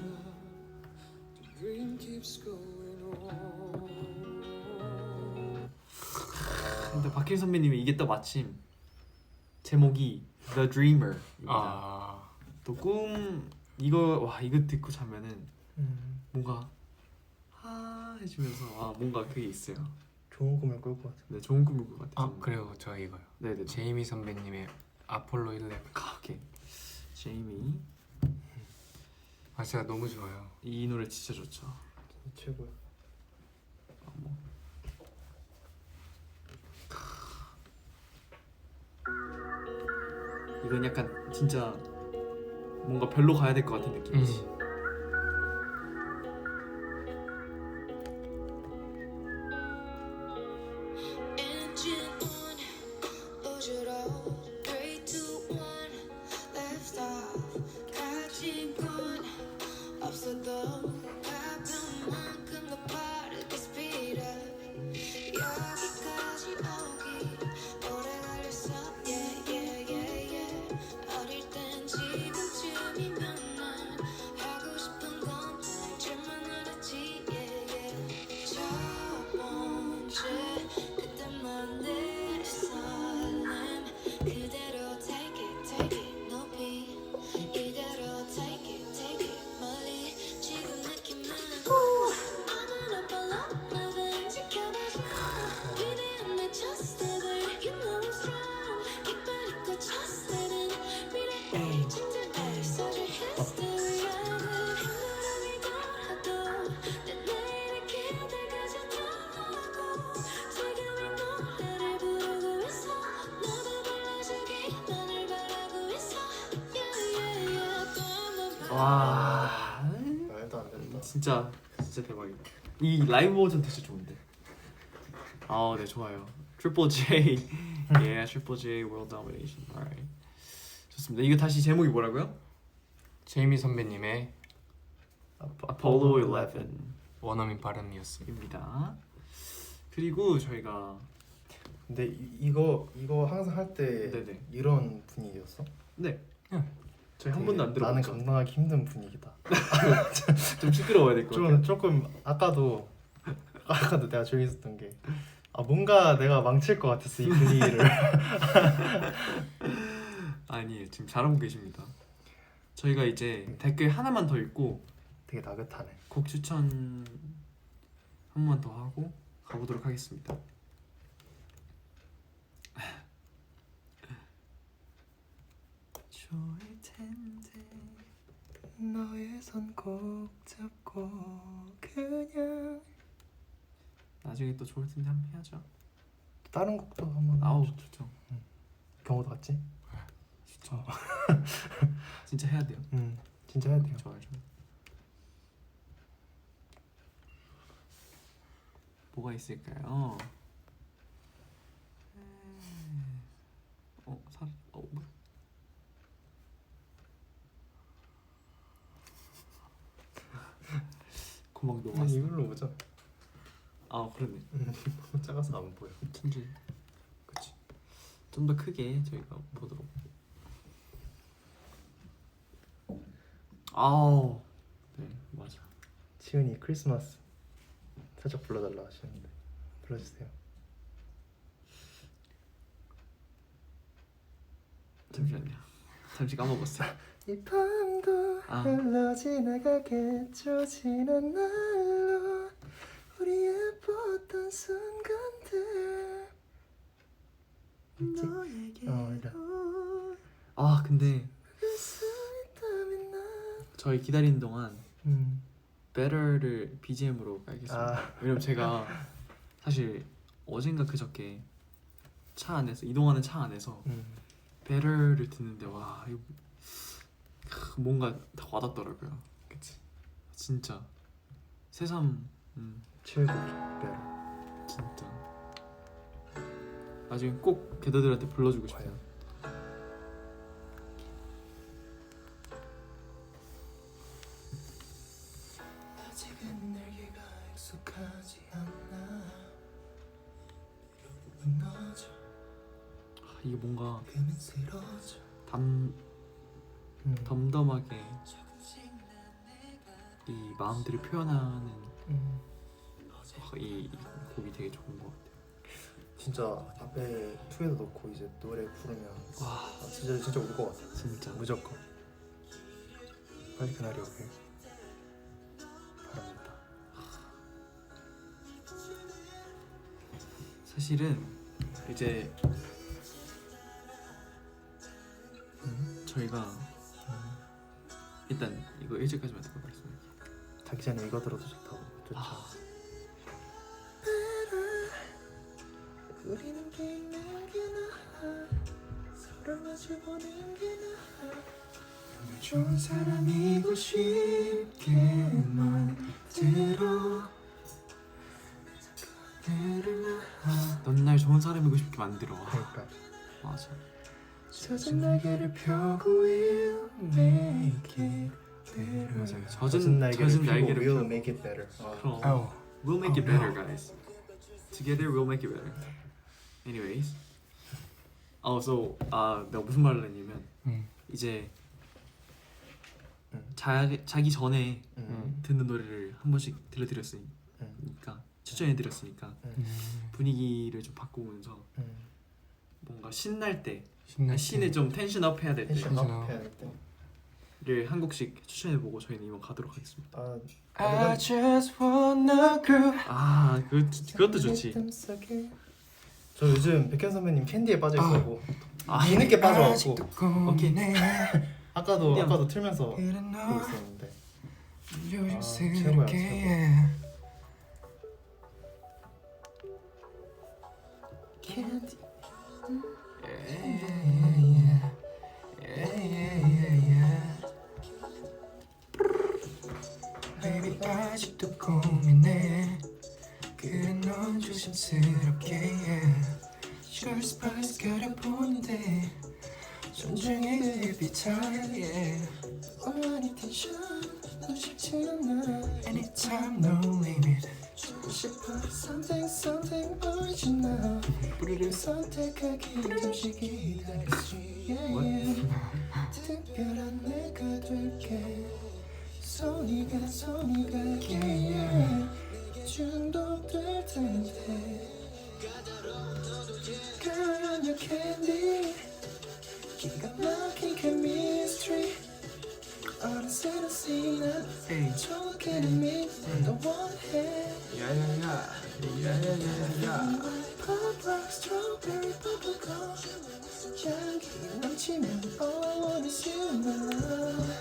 The dream keeps going on 근데 박효신 선배님이 이게 또 마침 제목이 The Dreamer입니다. 아 또 꿈 이거 듣고 자면은 뭔가 해지면서 뭔가 그게 있어요. 좋은 꿈을 꿀 것 같아요. 네, 좋은 꿈일 것 같아요. 아 그리고 저 이거요. 네네. 제이미 선배님의 아폴로 11. 오케이. 제이미 아 제가 너무 좋아요. 이 노래 진짜 좋죠. 최고야. 이건 약간 진짜 뭔가 별로 가야 될 것 같은 느낌이지. Engine on, 오주로 3, 2, 1 Left off 가진 건 없어도 가벼운 만큼 더 빠르게 speed up 여기까지 오기 오래 걸렸어 yeah yeah yeah yeah 어릴 땐 지금쯤이면 난 하고 싶은 건 다 줄만 알았지 yeah yeah 첫 번째 그때만 내 설렘 그대로 take it 높이 이대로 take it 멀리 지금 느낌은 아무나 빨라 나는 지켜봐줘 위대한 내 첫 step을 you know I'm strong 깃발이 꽂혔을 때는 미래의 진짜에 써줄 history를 바람이 돌아도 내 내일의 기대가 짙어오고 지금 이 노래를 부르고 있어 너도 불러주기만을 바라고 있어 yeah yeah yeah 와 말도 안 된다. 진짜 대박이다. 이 라이브 버전 진짜 좋은데. 네 좋아요. 트리플 J, yeah, 트리플 J World Domination. Alright, 좋습니다. 이거 다시 제목이 뭐라고요? 제이미 선배님의 Apollo 11입니다. 원어민 발음이었습니다. 그리고 저희가 근데 이거 항상 할 때 네네. 이런 분위기였어? 네, 네. 저희 한 되게 번도 안 나는 들어봤죠. 감당하기 힘든 분위기다. 좀 시끄러워야 될 것 같아요. 조금 아까도 내가 조용히 있었던 게 뭔가 내가 망칠 것 같았어 이 분위기를. 아니 지금 잘하고 계십니다. 저희가 이제 댓글 하나만 더 읽고 되게 나긋하네. 곡 추천 한 번만 더 하고 가보도록 하겠습니다. 좋을 텐데 너의 손 꼭 잡고 그냥 나중에 또 좋을 텐데 한번 해야죠. 다른 곡도 한번. 아우 좋죠. 경호도 같지? 좋죠. 진짜 해야 돼요. 진짜 해야 돼요. 좋아요. 뭐가 있을까요? 뭐야? 고막 넘어갔어. 이걸로 보자. 그러네. 작아서 안 보여. 천천히. 그치. 좀 더 크게 저희가 보도록. 네 맞아. 지은이 크리스마스 살짝 불러달라 하시는데 불러주세요. 잠시만요. 잠시 까먹었어요. 이 밤도 흘러 지나가겠죠. 지난 날로 우리 예뻤던 순간들 있지? 이래. 아 근데 저희 기다리는 동안 Better를 BGM으로 깔겠습니다. 왜냐면 제가 사실 어젠가 그저께 차 안에서 이동하는 차 안에서 Better를 듣는데 와 이거 뭔가 다 와닿더라고요. 그치. 진짜 새삼 최고 배로. 진짜 나중에 꼭 걔들한테 불러주고 싶어요. 과연. 아직은 날개가 익숙하지 않나. 무너져 이게 뭔가 금은 쓰러져. 덤덤하게 이 마음들을 표현하는 이 곡이 되게 좋은 것 같아요. 진짜 앞에 투에도 넣고 이제 노래 부르면 와 진짜 울 것 같아. 진짜 무조건. 빨리 그날이 오길 바랍니다. 사실은 이제 저희가 일단 이거 1절까지만 듣고 말씀드릴게요. 자기 전에 이거 들어도 좋다고. 좋죠. 우리는 기다리는 게 나아. 서로 마주보는 게 나아. 좋은 사람이고 싶게 만들어. 넌 날 좋은 사람이고 싶게 만들어. 그러니까 맞아. 젖은 날개를 펴고 will make it better. 맞아요. 젖은 날개를 will 펴고. make it better. 그럼 아우. we'll make it better, guys. Together we'll make it better. Anyways, so 내가 무슨 말을 했냐면 이제 자기 전에 듣는 노래를 한 번씩 들려드렸으니까 추천해드렸으니까 분위기를 좀 바꾸면서 뭔가 신날 때 신에 좀 텐션업 해야 될 텐션 때를 업 해야 될 때. 한 곡씩 추천해보고 저희는 이만 가도록 하겠습니다. I just wanna groove. 그것도 좋지. 저 요즘 백현 선배님 캔디에 빠져 있어고 뒤늦게 빠져갖고 오케이. 아까도 틀면서 보고 있었는데 최고야 최고. 캔디. Baby 아직도 고민해. 그래 넌 조심스럽게 Sugar spice 가려보는데 존중해 그 빛깔에 얼마나 텐션 놓치지 않아. Anytime no limit 주고 싶어 something original. 우리를 선택하기 잠시 기다렸지. 특별한 내가 될게. 손이 가 내게 중독될 텐데. Girl I'm your candy. 기가 막힌 chemistry. 어느새 난 좋게는 믿는 원해. Pop rock strawberry bubble gum. 향기 넘치면 all I want is you and my love.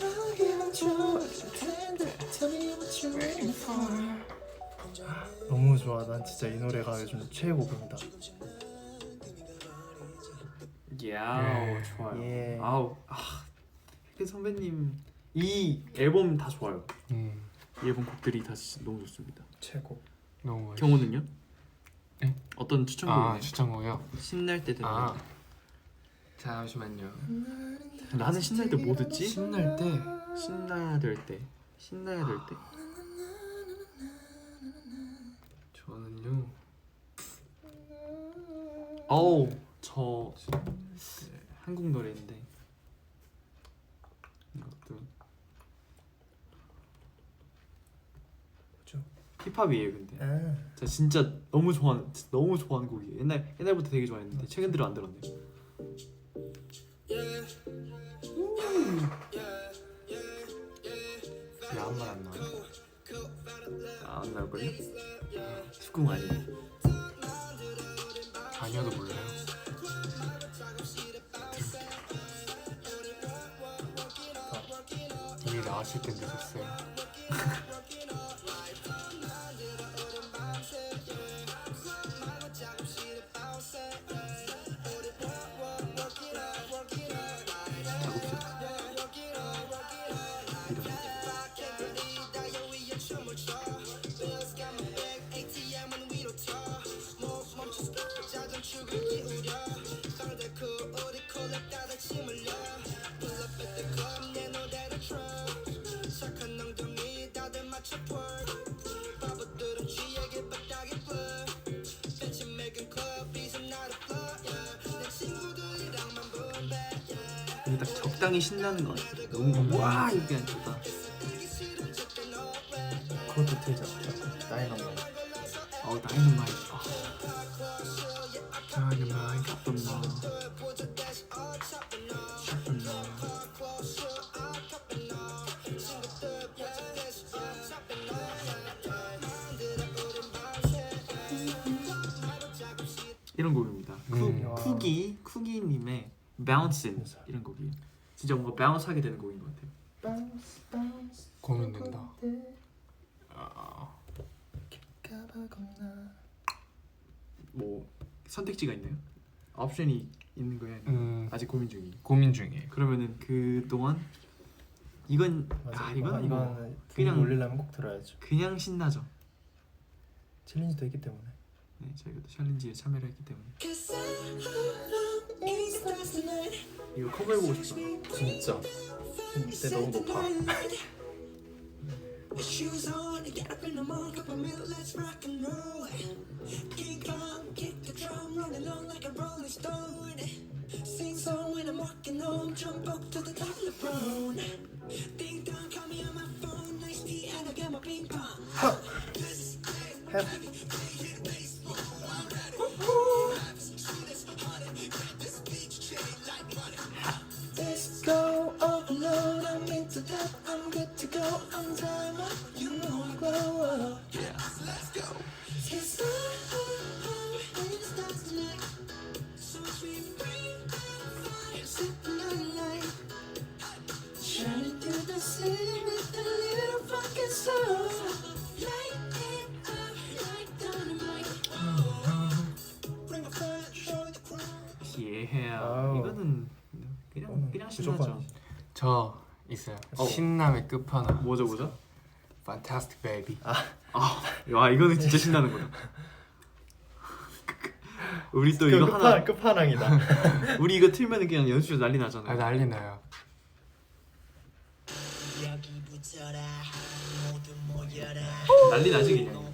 너기만 좋아질 텐데 Tell me what you're waiting for. 너무 좋아. 난 진짜 이 노래가 요즘 최애곡입니다. 좋아요. 예. 백현 선배님 이 앨범 다 좋아요. 음. 이 앨범 곡들이 다 진짜 너무 좋습니다. 최고. 너무 멋있어. 경호는요? 네? 어떤 추천곡이에요? 추천곡이요? 신날 때 듣는 거. 잠시만요. 나는 신날 때 뭐 듣지? 신날 때 신나야 될 때. 저는요 저 한국 노래인데 이것도 뭐죠? 힙합이에요. 근데 저 진짜 너무 좋아하는 곡이에요. 옛날부터 되게 좋아했는데 최근 들어 안 들었네. 야한 말 안 나와요? 안 나올걸요? 축구 아니에요. 맛있게 드셨어요. 작업실 이런 이게 딱 적당히 신나는 것 같아. 너무 와 이게 아니라 그것도 되게 잘했다. 다이너마이트. 다이너마이트. 다이너마이트. 잠깐만. 이런 곡입니다. 쿠기님의 Bouncin' 이런 곡이에요. 진짜 뭔가 바운스 하게 되는 곡인 것 같아요. Bounce, bounce. 고민된다. 가봐 겁나. 뭐 선택지가 있나요? 옵션이 있는 거예요? 아니면 아직 고민 중이에요. 고민 중이에요. 그러면은 그 동안 이건 맞아. 이건 뭐 이거는 그냥- 그냥 올리려면 꼭 들어야죠. 그냥 신나죠. 챌린지도 했기 때문에. 네, 저희가 또 챌린지에 참여를 했기 때문에 이거 커버해보고 싶다. 진짜. 근데 너무 높아. Shoes on, get up in the morning, cup of milk, let's rock and roll. King Kong, kick the drum, rolling on like a rolling stone. Sing song when I'm walking home, jump up to the top of the throne. Ding dong, call me on my phone, nice tea and I get my ping pong. Let's go overload. I'm into that. I'm good to go. I'm time up. You know I glow up. Yeah. It's starts tonight. So sweet, bring the fire, sipping on the light. Shining through the city with a little fucking soul. Light it up like dynamite. Bring a fire, show the crowd. Yeah. 아우. 이거는 그냥 신나죠. 무조건. 저 있어요. 신남의 끝판왕. 뭐죠? Fantastic Baby. 야 이거는 진짜 신나는 거다. 우리 또 이거 하나 끝판왕이다. 우리 이거 틀면은 그냥 연습실 난리 나잖아요. 난리 나요. 난리 나지 그냥.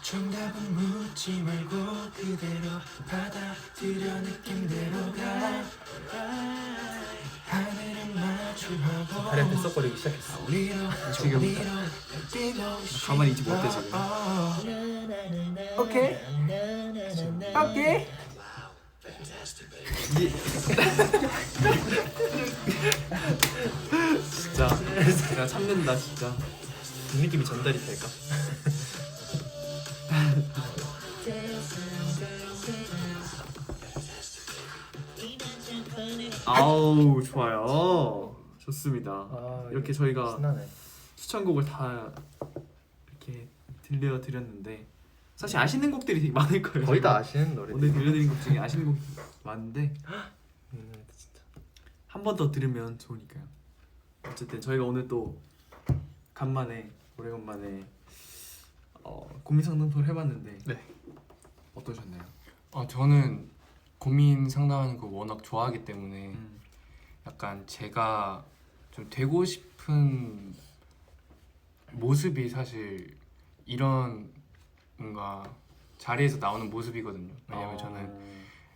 정답은 묻지 말고 그대로 받아들여 느낌대로 가. 하늘은 마주하고 다리 앞에 썩거리기 시작했어. 지금 가만히 있지 못해 지금. 오케이. 진짜 내가 참는다 진짜. 이 느낌이 전달이 될까? 아우 좋아요. 좋습니다. 아, 이렇게 저희가 신나네. 추천곡을 다 이렇게 들려드렸는데 사실 아시는 곡들이 되게 많을 거예요. 거의 다 아시는 노래. 오늘 들려드린 곡 중에 아시는 곡 많은데 진짜. 한 번 더 들으면 좋으니까요. 어쨌든 저희가 오늘 또 오래간만에 고민 상담소를 해봤는데 네. 어떠셨나요? 저는 고민 상담하는 거 워낙 좋아하기 때문에 음. 약간 제가 좀 되고 싶은 모습이 사실 이런 뭔가 자리에서 나오는 모습이거든요. 왜냐면 저는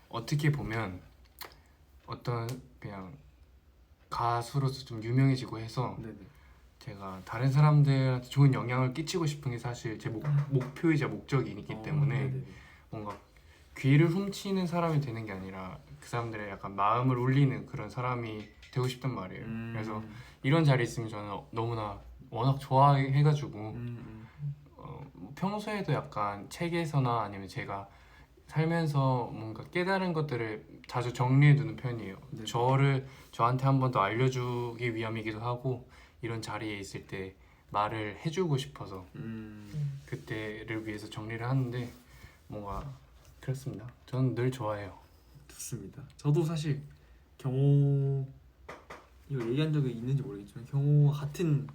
어떻게 보면 어떤 그냥 가수로서 좀 유명해지고 해서 네네. 제가 다른 사람들한테 좋은 영향을 끼치고 싶은 게 사실 제 목표이자 목적이기 때문에 네네네. 뭔가 귀를 훔치는 사람이 되는 게 아니라 그 사람들의 약간 마음을 울리는 그런 사람이 되고 싶단 말이에요. 그래서 이런 자리에 있으면 저는 너무나 워낙 좋아해가지고 평소에도 약간 책에서나 아니면 제가 살면서 뭔가 깨달은 것들을 자주 정리해 두는 편이에요. 네. 저한테 한 번 더 알려주기 위함이기도 하고 이런 자리에 있을 때 말을 해주고 싶어서 그때를 위해서 정리를 하는데 뭔가 그렇습니다. 저는 늘 좋아해요. 좋습니다. 저도 사실 경호 이거 얘기한 적이 있는지 모르겠지만 경호와 같은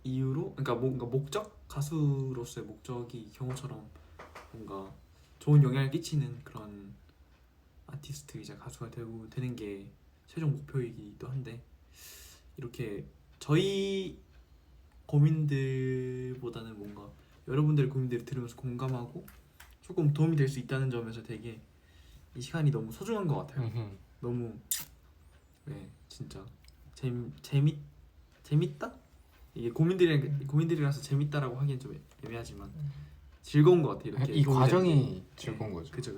이유로 그러니까 뭔가 목적 가수로서의 목적이 경호처럼 뭔가 좋은 영향을 끼치는 그런 아티스트이자 가수가 되는 게 최종 목표이기도 한데 이렇게 저희 고민들보다는 뭔가 여러분들의 고민들을 들으면서 공감하고 조금 도움이 될 수 있다는 점에서 되게 이 시간이 너무 소중한 것 같아요. 너무 네 진짜 재밌다? 이게 고민들이라서 재밌다라고 하기엔 좀 애매하지만 즐거운 것 같아요. 이렇게 이 도움이 과정이 되는 게. 즐거운 거죠. 그죠.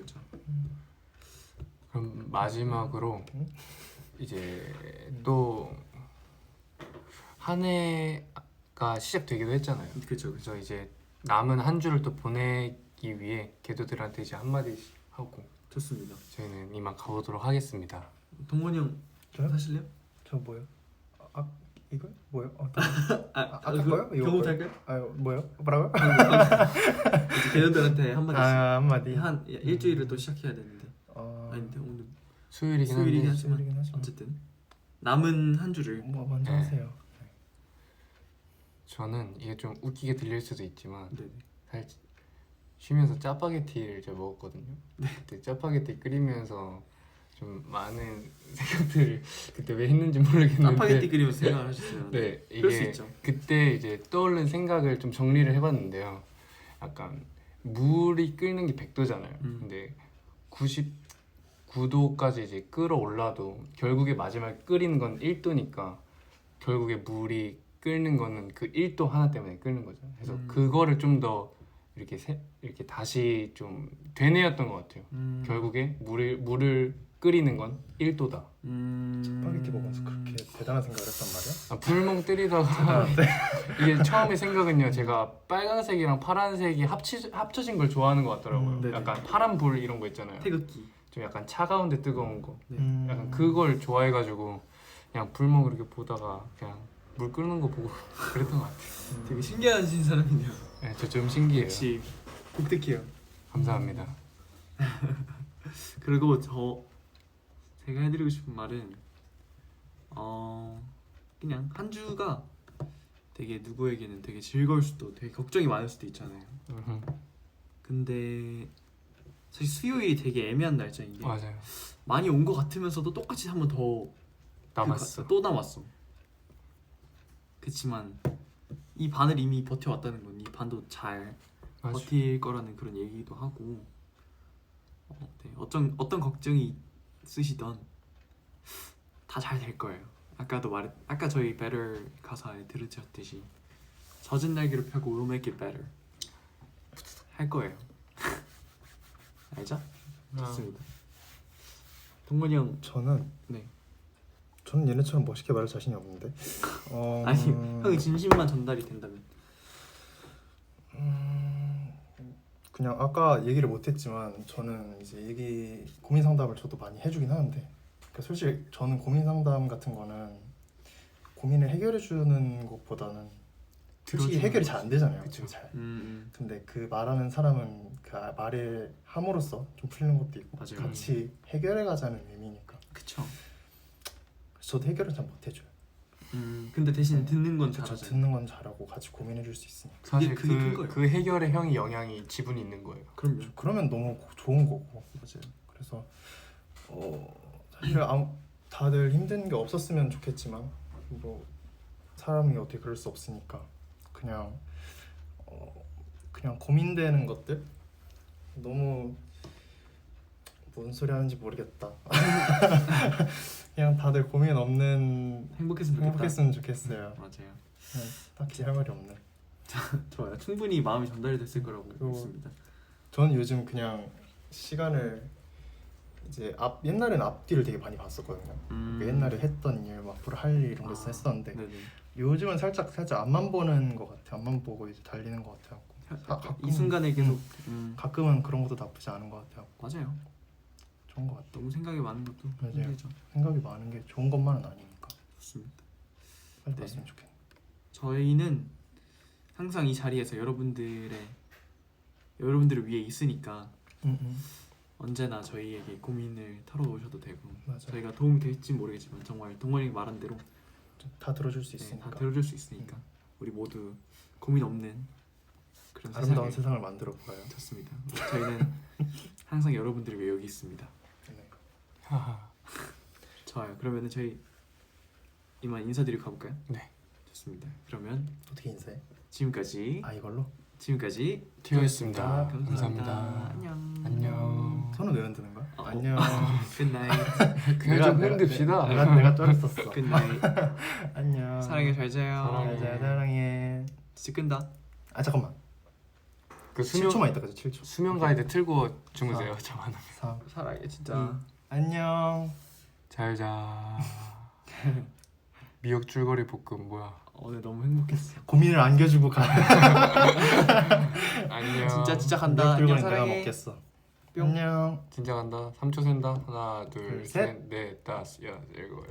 그럼 마지막으로 이제 또 한 해가 시작되기도 했잖아요. 그죠. 그래서 이제 남은 한 주를 또 보내기 위해 개도들한테 이제 한마디씩 하고 좋습니다. 저희는 이만 가보도록 하겠습니다. 동건이 형 저요? 하실래요? 저 뭐요? 이거 뭐요? 아까 거요? 이거 경호 거요? 할까요? 뭐요? 뭐라고요? 이제 걔네들한테 한마디씩 한마디. 한 일주일을 또 시작해야 되는데 아닌데 오늘 수요일이긴 수요일이긴 한데 하지만 수요일이긴 하지만. 어쨌든 남은 한 주를 뭐 먼저 네. 하세요. 저는 이게 좀 웃기게 들릴 수도 있지만 네. 사실 쉬면서 짜파게티를 제가 먹었거든요. 네. 그때 짜파게티 끓이면서 좀 많은 생각들을 그때 왜 했는지 모르겠는데 짜파게티 끓이면서 생각을 하셨어요. 네, 그럴 수 이게 있죠. 그때 이제 떠오른 생각을 좀 정리를 해봤는데요. 약간 물이 끓는 게 100도잖아요. 근데 99도까지 이제 끓어올라도 결국에 마지막에 끓이는 건 1도니까 결국에 물이 끓는 거는 그 1도 하나 때문에 끓는 거죠. 그래서 그거를 좀 더 이렇게 다시 좀 되뇌었던 것 같아요. 결국에 물을 끓이는 건 1도다. 스파게티 먹으면서 그렇게 대단한 생각을 했단 말이야? 불멍 때리다가 이게 처음에 생각은요, 제가 빨간색이랑 파란색이 합쳐진 걸 좋아하는 것 같더라고요. 네네. 약간 파란 불 이런 거 있잖아요. 태극기. 좀 약간 차가운데 뜨거운 거. 네. 약간 그걸 좋아해가지고 그냥 불멍 이렇게 보다가 그냥 물 끓는 거 보고 그랬던 것 같아요. 되게 신기하신 사람이네요. 네, 저 좀 신기해요. 역시 독특해요. 감사합니다. 그리고 제가 해드리고 싶은 말은 그냥 한 주가 되게 누구에게는 되게 즐거울 수도 되게 걱정이 많을 수도 있잖아요. 근데 사실 수요일이 되게 애매한 날짜인 게 맞아요. 많이 온 것 같으면서도 똑같이 한 번 더 남았어. 또 남았어. 그치만 이 반을 이미 버텨왔다는 건 이 반도 잘 맞아. 버틸 거라는 그런 얘기도 하고 네, 어떤 걱정이 있으시던 다 잘 될 거예요. 아까 저희 Better 가사에 들으셨듯이 젖은 날개로 펴고 We'll make it better 할 거예요. 알죠? 좋습니다. 동건이 형 저는 네. 저는 얘네처럼 멋있게 말할 자신이 없는데. 아니 형이 진심만 전달이 된다면 그냥 아까 얘기를 못했지만 저는 이제 고민 상담을 저도 많이 해주긴 하는데, 그러니까 솔직히 저는 고민 상담 같은 거는 고민을 해결해 주는 것보다는 솔직히 들어주는 해결이 잘 안 되잖아요. 그쵸. 잘. 음. 근데 그 말하는 사람은 그 말을 함으로써 좀 풀리는 것도 있고 맞아요. 같이 해결해 가자는 의미니까. 그쵸. 그래서 저도 해결은 잘 못해줘요. 근데 대신 듣는 건 저 잘하죠. 듣는 건 잘하고 같이 고민해 줄 수 있으니까. 사실 그게 큰 거예요. 그 해결에 형이 영향이 지분이 있는 거예요. 그럼요. 그러면 너무 좋은 거고. 맞아요. 그래서 사실 다들 힘든 게 없었으면 좋겠지만 뭐 사람이 어떻게 그럴 수 없으니까 그냥 고민되는 것들 너무 뭔 소리 하는지 모르겠다. 그냥 다들 고민 없는 행복했으면 좋겠다. 좋겠어요. 맞아요. 딱히 할 말이 없네. 좋아요. 충분히 마음이 전달이 됐을 거라고 믿습니다. 저는 요즘 그냥 시간을 이제 옛날에는 앞뒤를 되게 많이 봤었거든요. 그 옛날에 했던 일, 뭐 앞으로 할 일 이런 거 했었는데 네네. 요즘은 살짝 앞만 보는 것 같아. 앞만 보고 이제 달리는 것 같아갖고 가끔- 이 순간에 계속 가끔은 그런 것도 나쁘지 않은 것 같아요. 맞아요. 좋은 것 같아요. 너무 생각이 많은 것도 맞아요. 힘들죠. 생각이 많은 게 좋은 것만은 아니니까 좋습니다. 빨리 네. 봤으면 좋겠네. 저희는 항상 이 자리에서 여러분들을 위해 있으니까 언제나 저희에게 고민을 털어오셔도 되고 맞아요. 저희가 도움이 될지 모르겠지만 정말 동원이 말한 대로 다 들어줄 수 네, 있으니까 다 들어줄 수 있으니까 우리 모두 고민 없는 그런 아름다운 세상을 세상을 만들어 보아요. 좋습니다. 저희는 항상 여러분들을 위해 여기 있습니다. 네. 좋아요. 그러면은 저희 이만 인사드리고 가볼까요? 네. 좋습니다. 그러면 어떻게 인사해? 지금까지 이걸로? 튀어였습니다. 감사합니다. 안녕. 안녕. 안녕. 손은 왜 흔드는 거야? 어. 안녕. 굿나잇. 그냥 좀 흔듭시다. 내가 쩔었었어. 굿나잇. 안녕. 사랑해 잘 자요. 사랑해. 잘 사랑해. 진짜 끈다. 아 잠깐만. 그 수면 7초만 있다가지 7초. 수면 가이드 틀고 주무세요. 저만. 4. 사랑해 진짜. 안녕. 잘 자. 미역 줄거리 볶음 뭐야? 오늘 너무 행복했어. 고민을 안겨주고 가. 안녕. 진짜 간다. 안녕 내가 사랑해. 먹겠어. 뿅. 안녕. 진짜 간다. 3초 센다. 하나, 둘, 둘, 셋, 넷, 다섯, 여섯, 일곱, 여덟.